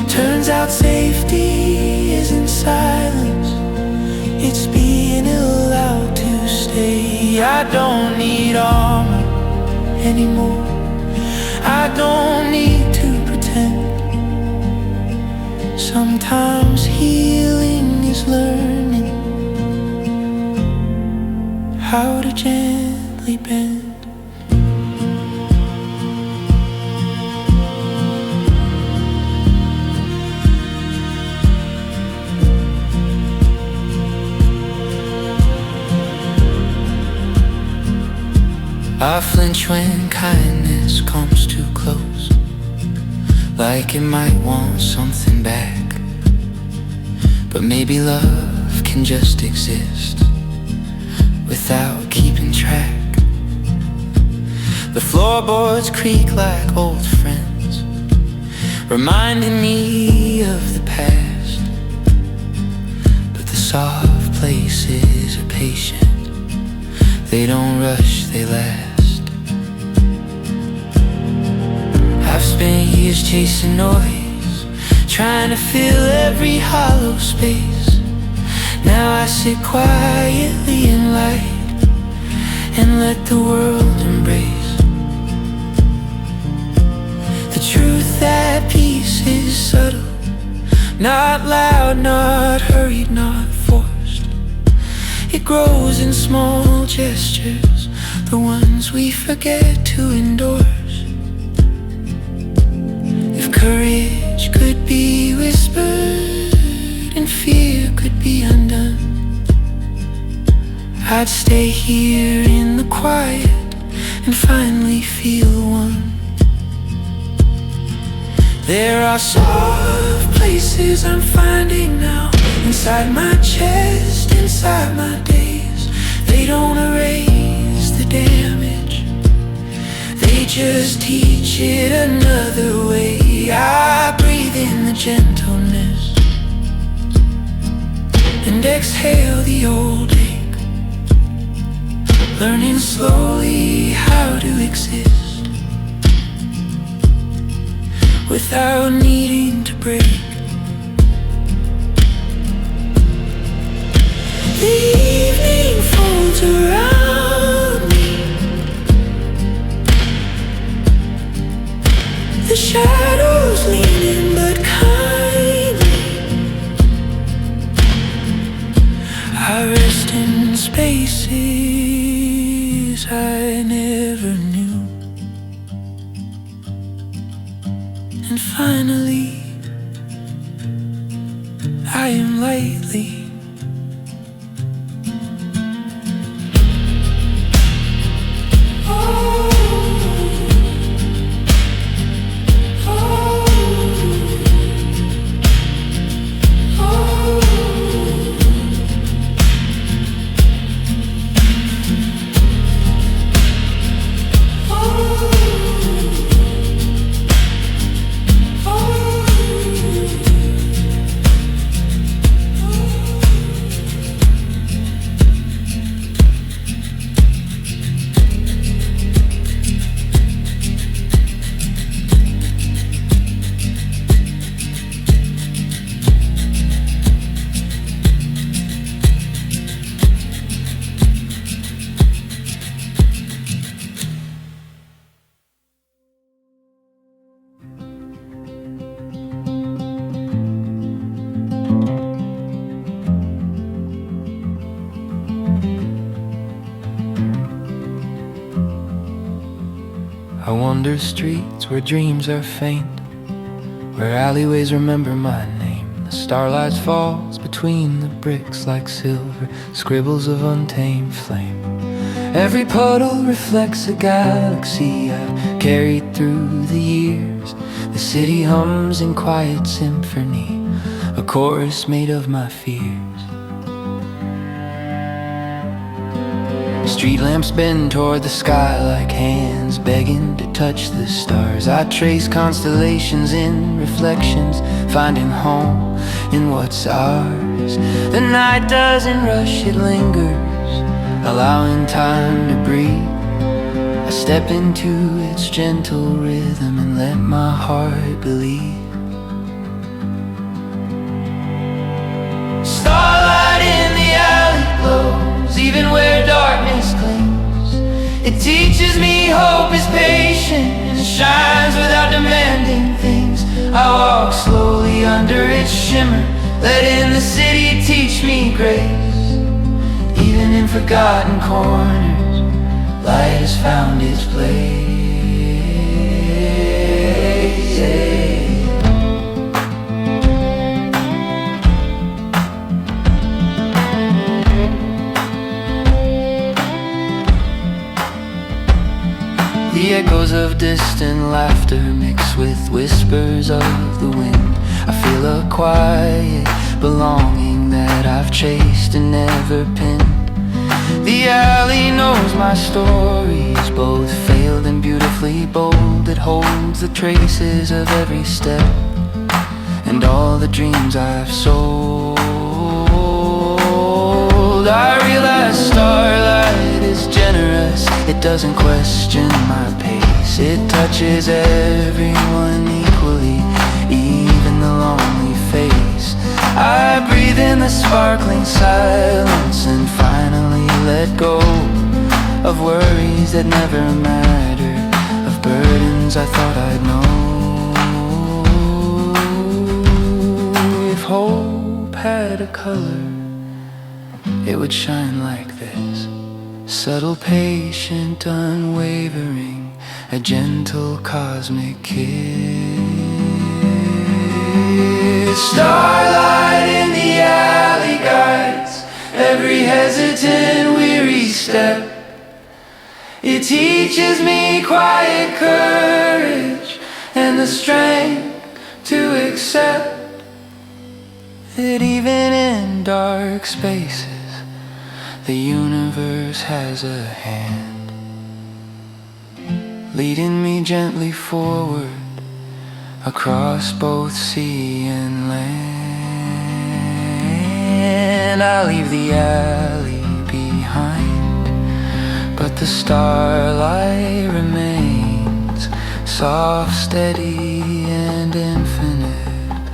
Speaker 1: Turns out safety isn't silence, it's being allowed to stay. I don't need armor anymore, I don't need to pretend. Sometimes healing is learning how to gently bend. I flinch when kindness comes too close, like it might want something back. But maybe love can just exist without keeping track. The floorboards creak like old friends, reminding me of the past. But the soft places are patient, they don't rush, they last. I've spent years chasing noise, trying to fill every hollow space. Now I sit quietly in light and let the world embrace the truth that peace is subtle, not loud, not hurried, not forced. It grows in small gestures, the ones we forget to endorse. If courage could be whispered and fear could be undone, I'd stay here in the quiet and finally feel one. There are soft places I'm finding now, inside my chest, inside my days. They don't erase the damage, they just teach it another way. I breathe in the gentleness and exhale the old ache, learning slowly how to exist without needing to break. The evening folds around me, the shadows leaning but kindly. I rest in spaces I never knew, and finally I am lightly. I wander streets where dreams are faint, where alleyways remember my name. The starlight falls between the bricks like silver scribbles of untamed flame. Every puddle reflects a galaxy I've carried through the years. The city hums in quiet symphony, a chorus made of my fears. Street lamps bend toward the sky like hands begging to touch the stars. I trace constellations in reflections, finding home in what's ours. The night doesn't rush, it lingers, allowing time to breathe. I step into its gentle rhythm and let my heart believe. Starlight in the alley glows, even where darkness clings. It teaches me hope is patient and shines without demanding things. I walk slowly under its shimmer, letting the city teach me grace. Even in forgotten corners, light has found its place. The echoes of distant laughter mix with whispers of the wind. I feel a quiet belonging that I've chased and never pinned. The alley knows my stories, both failed and beautifully bold. It holds the traces of every step and all the dreams I've sold. I realize starlight is generous, it doesn't question my pace. It touches everyone equally, even the lonely face. I breathe in the sparkling silence and finally let go of worries that never mattered, of burdens I thought I'd know. If hope had a color, it would shine like this. Subtle, patient, unwavering, a gentle cosmic kiss. Starlight in the alley guides every hesitant, weary step. It teaches me quiet courage and the strength to accept that even in dark spaces, the universe has a hand, leading me gently forward across both sea and land. I leave the alley behind, but the starlight remains, soft, steady, and infinite,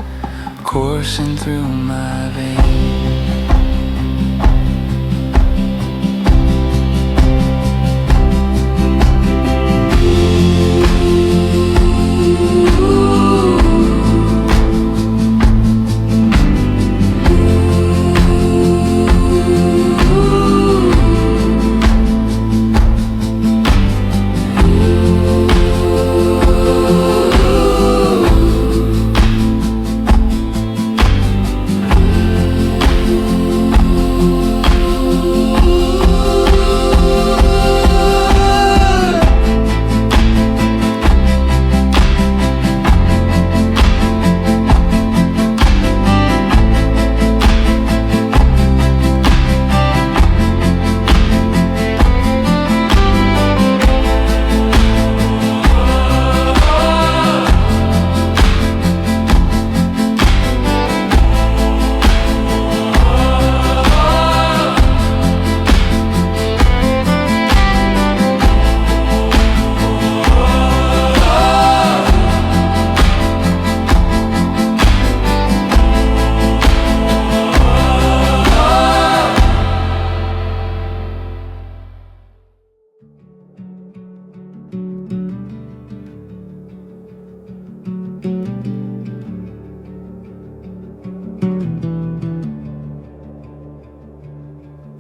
Speaker 1: coursing through my veins.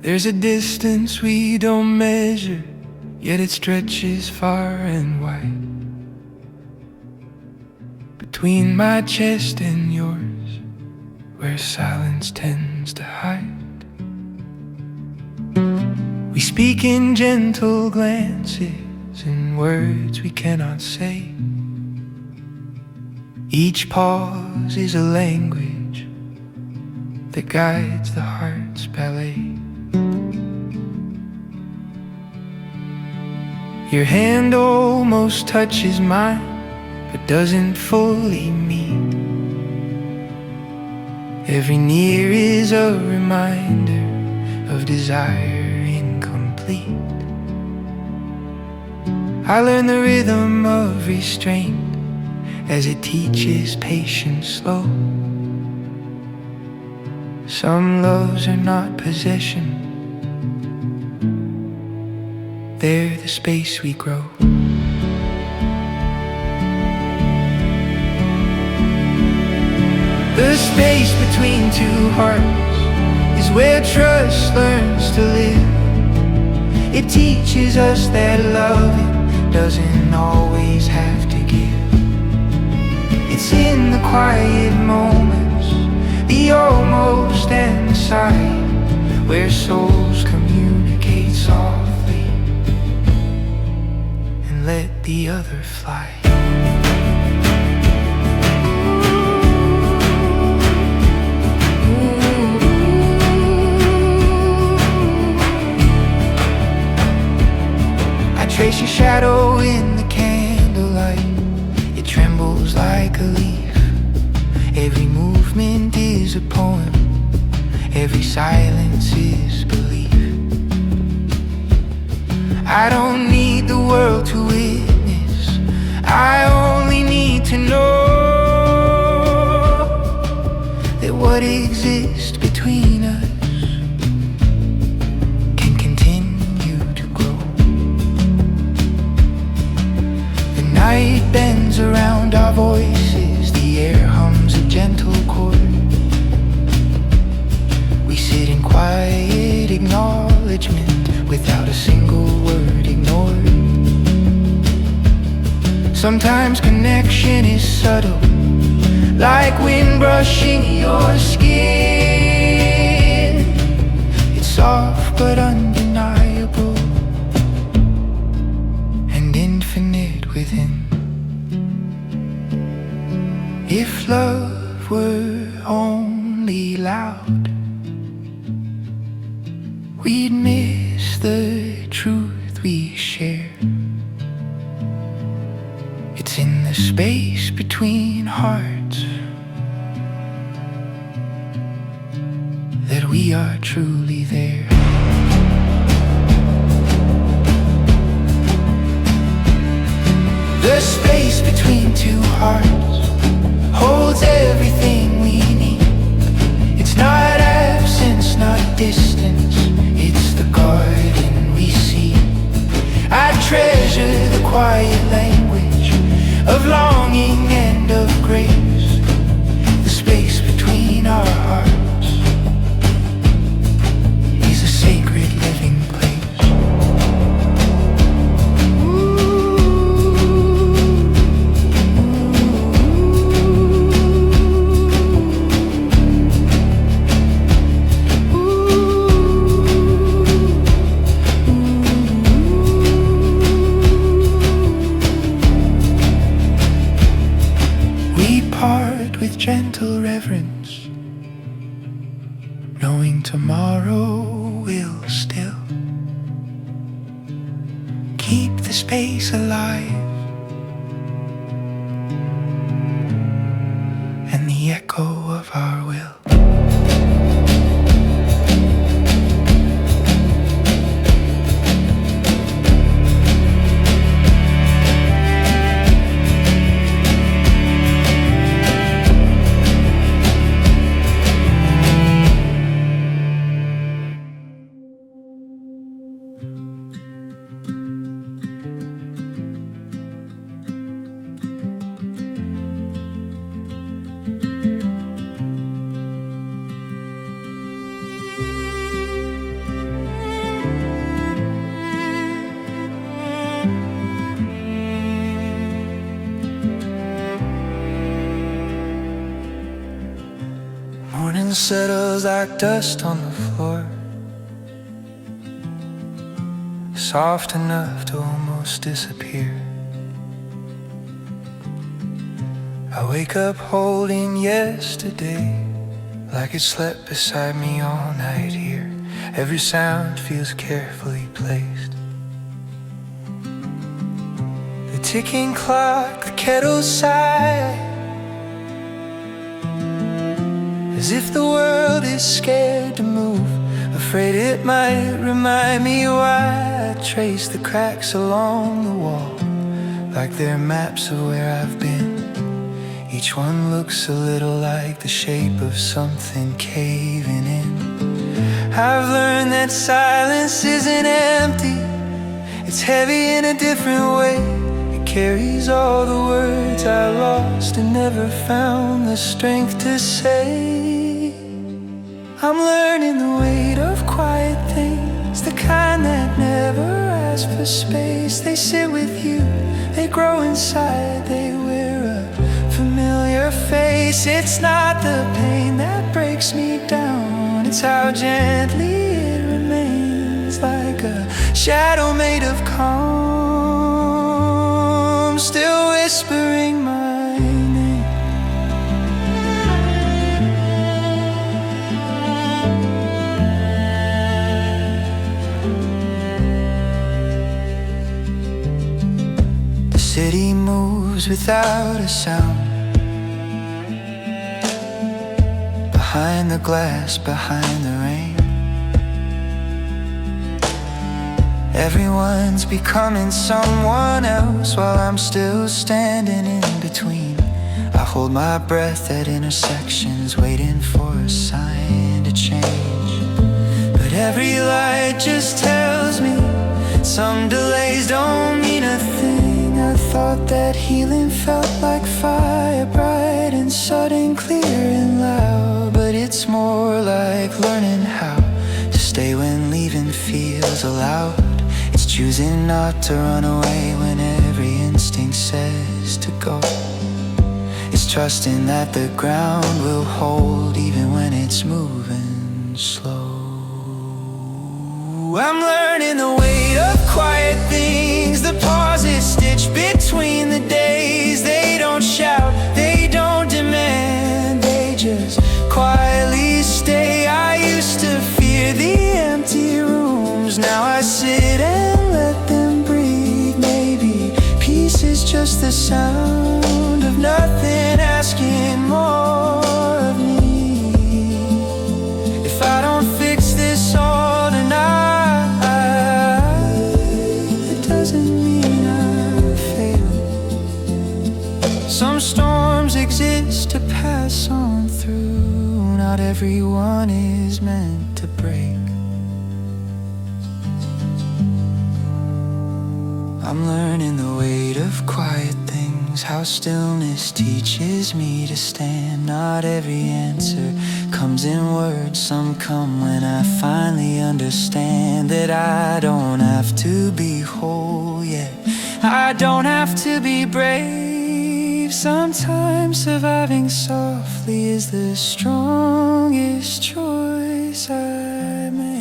Speaker 1: There's a distance we don't measure, yet it stretches far and wide. Between my chest and yours, where silence tends to hide. We speak in gentle glances and words we cannot say. Each pause is a language that guides the heart's ballet. Your hand almost touches mine, but doesn't fully meet. Every near is a reminder of desire incomplete. I learn the rhythm of restraint as it teaches patience slow. Some loves are not possession, they're the space we grow. The space between two hearts is where trust learns to live. It teaches us that loving doesn't always have to give. It's in the quiet moments, the almost and the sigh, where souls communicate softly and let the other fly. Trace your shadow in the candlelight. It trembles like a leaf. Every movement is a poem. Every silence is belief. I don't need the world to witness. I only need to know that what exists between us night bends around our voices, the air hums a gentle chord. We sit in quiet acknowledgement without a single word ignored. Sometimes connection is subtle, like wind brushing your skin. It's soft but undeniable and infinite within. If love were only loud, we'd miss the truth we share. It's in the space between hearts that we are truly there. The space between two hearts holds everything we need. It's not absence, not distance, it's the garden we see. I treasure the quiet language of longing and of grace. The space between our hearts is a sacred living place. With gentle reverence, knowing tomorrow will still keep the space alive and the echo of our will. Morning settles like dust on the floor. soft enough to almost disappear. I wake up holding yesterday, like it slept beside me all night here. Every sound feels carefully placed. The ticking clock, the kettle's sigh, as if the world is scared to move, afraid it might remind me why I trace the cracks along the wall, like they're maps of where I've been. Each one looks a little like the shape of something caving in. I've learned that silence isn't empty, it's heavy in a different way. It carries all the words I lost and never found the strength to say. I'm learning the weight of quiet things, the kind that never ask for space. They sit with you, they grow inside, they wear a familiar face. It's not the pain that breaks me down, it's how gently it remains, like a shadow made of calm, still whispering my name. The city moves without a sound, behind the glass, behind the rain. Everyone's becoming someone else while I'm still standing in between. I hold my breath at intersections, waiting for a sign to change. But every light just tells me some delays don't mean a thing. I thought that healing felt like fire, bright and sudden, clear and loud. But it's more like learning how to stay when leaving feels allowed. It's choosing not to run away when every instinct says to go. It's trusting that the ground will hold even when it's moving slow. I'm learning the weight of quiet things, the pauses stitched between the days. They don't shout, they don't demand, they just quietly stay. I used to fear the empty rooms, now I sit and let them breathe. Maybe peace is just the sound of nothing asking more of me. If I don't fix this all tonight, it doesn't mean I failed. Some storms exist to pass on through, not everyone is meant to break. I'm learning the weight of quiet things, how stillness teaches me to stand. Not every answer comes in words, some come when I finally understand that I don't have to be whole yet, I don't have to be brave. Sometimes surviving softly is the strongest choice I make.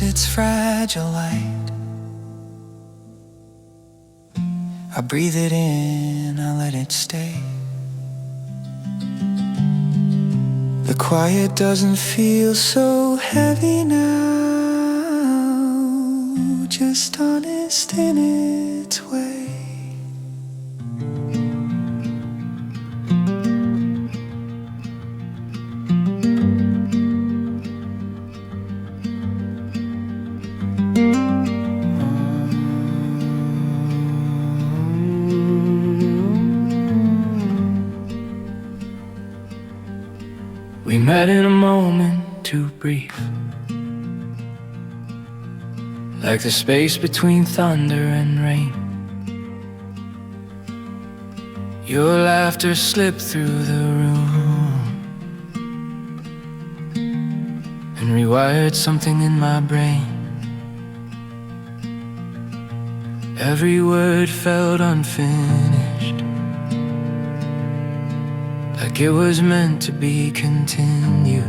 Speaker 1: Its fragile light, I breathe it in, I let it stay. The quiet doesn't feel so heavy now, just honest in its way. We met in a moment too brief, like the space between thunder and rain. Your laughter slipped through the room and rewired something in my brain. Every word felt unfinished, like it was meant to be continued.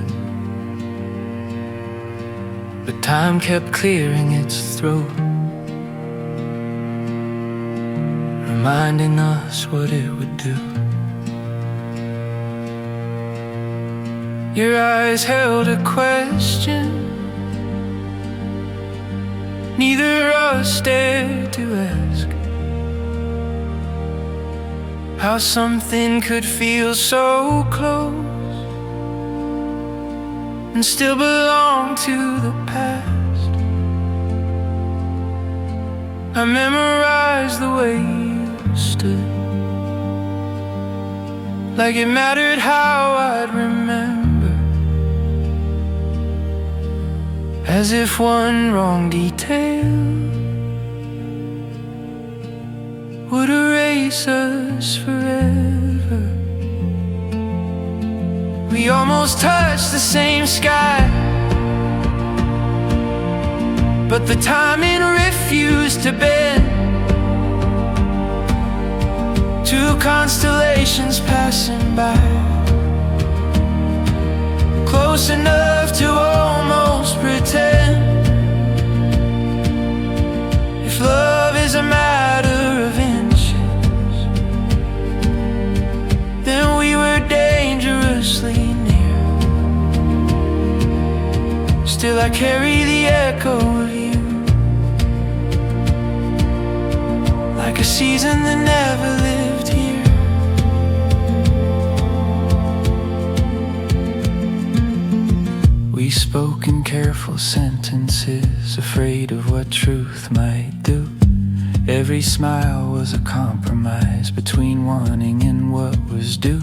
Speaker 1: But time kept clearing its throat, reminding us what it would do. Your eyes held a question neither of us dared to ask. How something could feel so close and still belong to the past. I memorized the way you stood, like it mattered how I'd remember, as if one wrong detail would erase us forever. We almost touched the same sky, but the timing refused to bend. Two constellations passing by, close enough to almost pretend. If love is a matter of inches, then we were dangerously near. Still I carry the echo of you, like a season that never lived here. We spoke in careful sentences, afraid of what truth might do. Every smile was a compromise between wanting and what was due.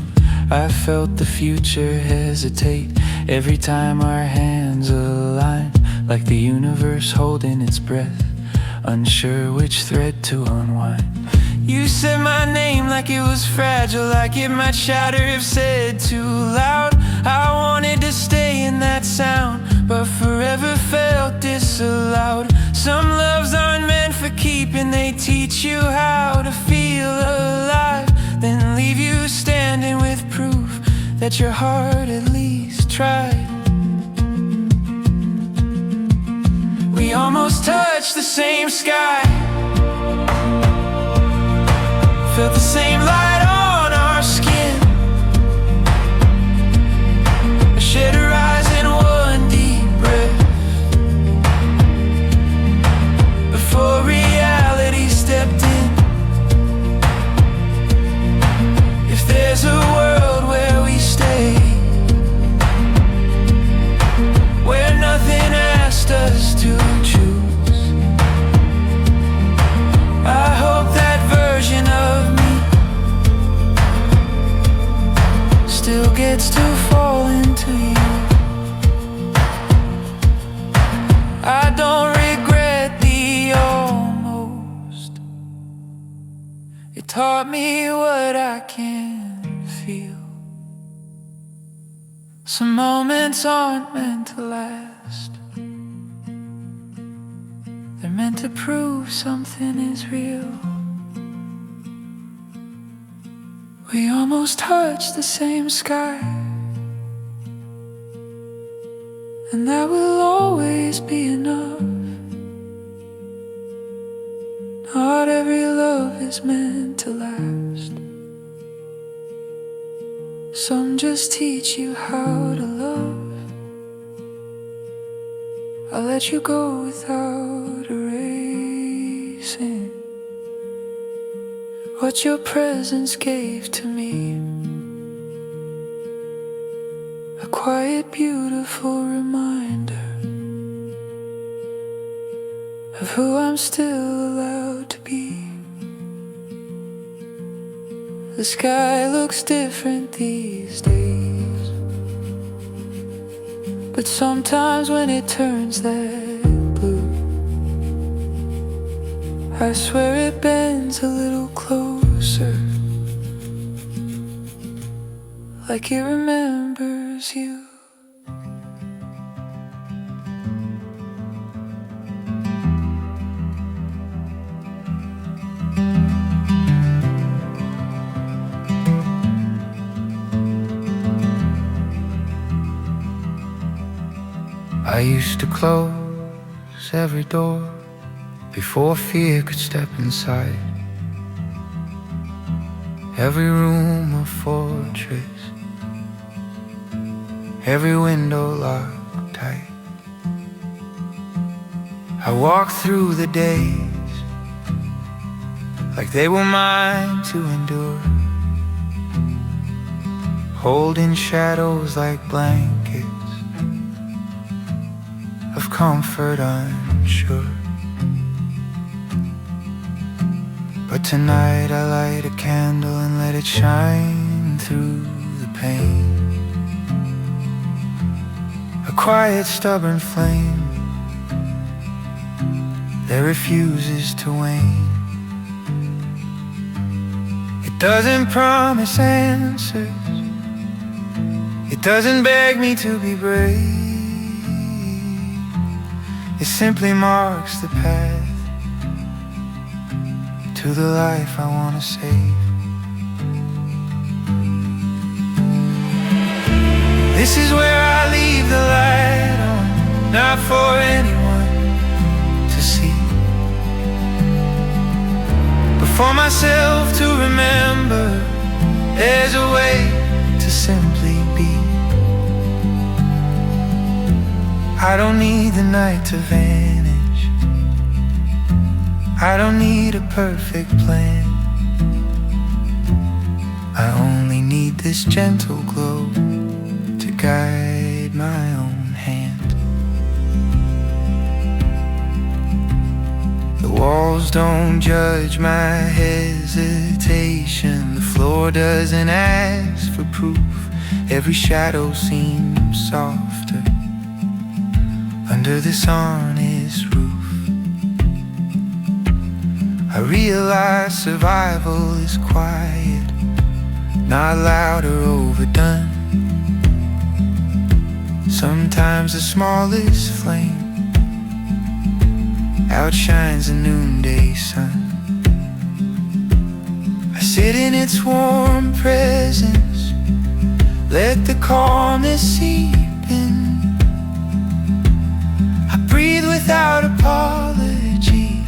Speaker 1: I felt the future hesitate every time our hands aligned, like the universe holding its breath, unsure which thread to unwind. You said my name like it was fragile, like it might shatter if said too loud. I wanted to stay in that sound, but forever felt disallowed. Some loves aren't meant for keeping, they teach you how to feel alive, then leave you standing with proof that your heart at least tried. We almost touched the same sky, felt the same light on our skin. I shared her eyes in one deep breath before reality stepped in. If there's a world where we stay, where nothing asked us to choose, I hope that version of me still gets to fall into you. I don't regret the almost. It taught me what I can feel. Some moments aren't meant to last, they're meant to prove something is real. We almost touched the same sky, and that will always be enough. Not every love is meant to last. Some just teach you how to love. I'll let you go without erasing what your presence gave to me. A quiet, beautiful reminder of who I'm still allowed to be. The sky looks different these days, but sometimes when it turns that blue, I swear it bends a little closer, like it remembers you. I used to close every door before fear could step inside. Every room a fortress, every window locked tight. I walked through the days like they were mine to endure, holding shadows like blankets of comfort unsure. But tonight I light a candle and let it shine through the pain. A quiet, stubborn flame that refuses to wane. It doesn't promise answers, it doesn't beg me to be brave. It simply marks the path to the life I want to save. This is where I leave the light on, not for anyone to see, but for myself to remember there's a way to simply be. I don't need the night to vanish, I don't need a perfect plan. I only need this gentle glow to guide my own hand. The walls don't judge my hesitation, the floor doesn't ask for proof. Every shadow seems softer under this honest roof. I realize survival is quiet, not loud or overdone. Sometimes the smallest flame outshines the noonday sun. I sit in its warm presence, let the calmness seep in. I breathe without apology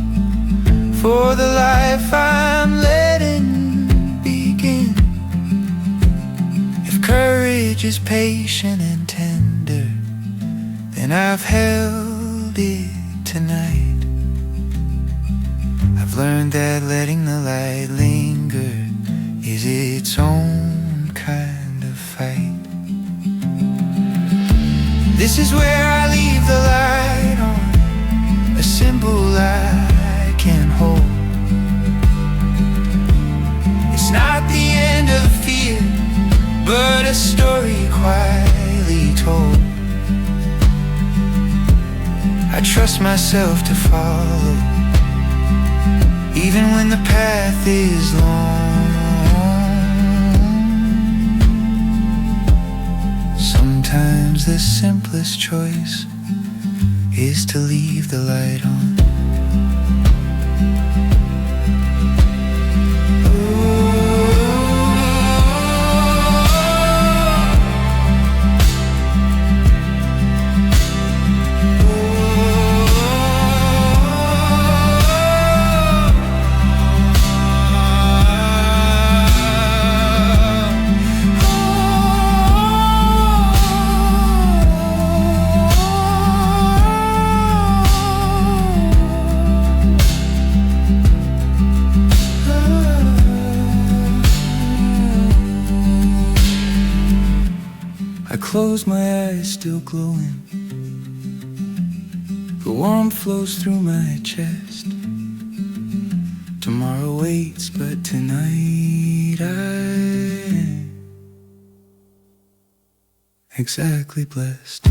Speaker 1: for the life I'm letting begin. If courage is patient and tender, then I've held it tonight. I've learned that letting the light linger is its own kind of fight. This is where I leave the light on, a symbol I can hold. It's not the end of fear, but a story quietly told. I trust myself to follow, even when the path is long. Sometimes the simplest choice is to leave the light on. Close my eyes, still glowing. The warmth flows through my chest. Tomorrow waits, but tonight I'm exactly blessed.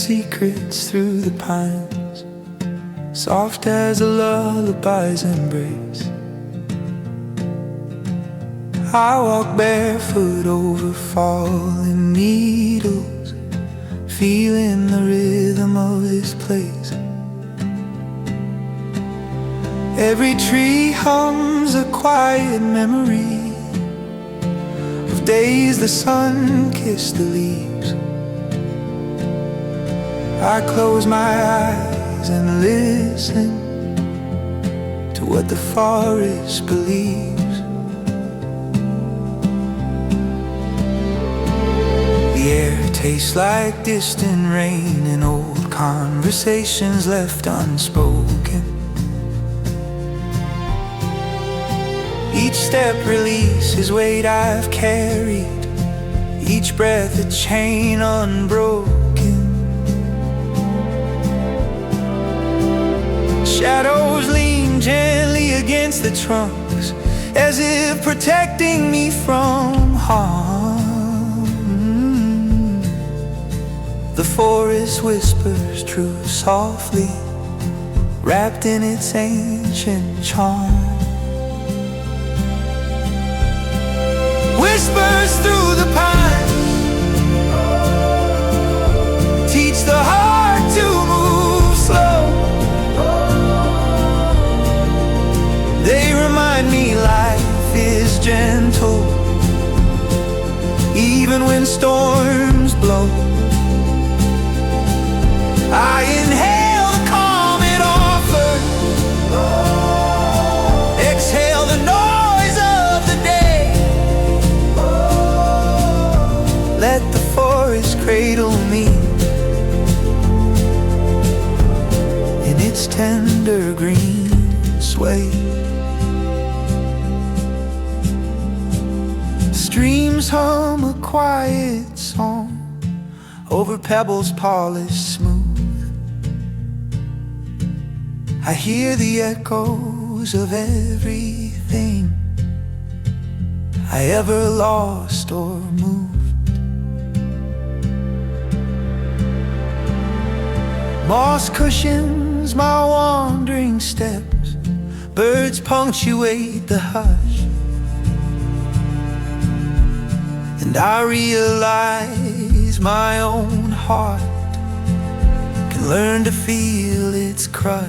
Speaker 1: secrets through the pines, soft as a lullaby's embrace. I walk barefoot over falling needles, feeling the rhythm of this place. Every tree hums a quiet memory of days the sun kissed the leaves. I close my eyes and listen to what the forest believes. The air tastes like distant rain and old conversations left unspoken. Each step releases weight I've carried, each breath a chain unbroken. Shadows lean gently against the trunks, as if protecting me from harm. The forest whispers true softly, wrapped in its ancient charm. Whispers through the pines teach the heart to move slow. They remind me life is gentle, even when storms blow. I inhale the calm it offers, exhale the noise of the day. Let the forest cradle me in its tender green sway. Streams hum a quiet song over pebbles polished smooth. I hear the echoes of everything I ever lost or moved. Moss cushions my wandering steps, birds punctuate the hush, and I realize my own heart can learn to feel its crush.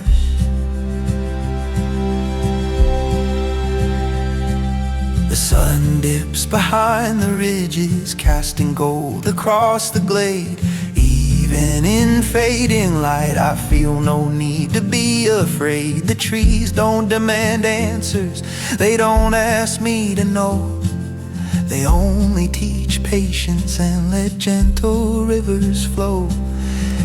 Speaker 1: The sun dips behind the ridges, casting gold across the glade. Even in fading light, I feel no need to be afraid. The trees don't demand answers, they don't ask me to know. They only teach patience and let gentle rivers flow.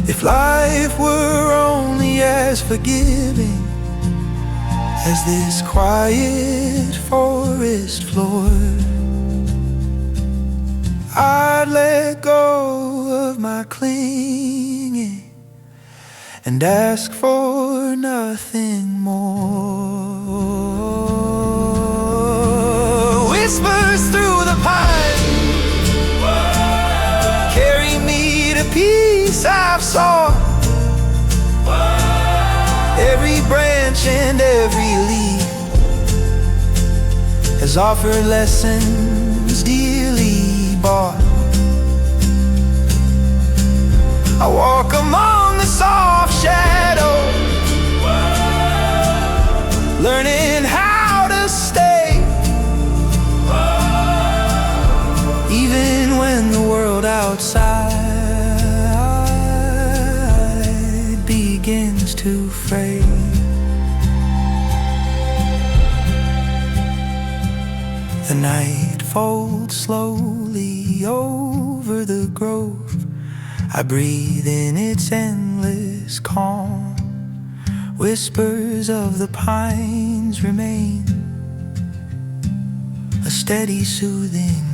Speaker 1: If life were only as forgiving as this quiet forest floor, I'd let go of my clinging and ask for nothing more. Whispers through the pines carry me to peace I've sought. Every branch and every leaf has offered lessons dearly bought. I walk among the soft shadows, learning how to stay, even when the world outside begins to fray. The night folds slowly over the grove. I breathe in its endless calm. Whispers of the pines remain, a steady soothing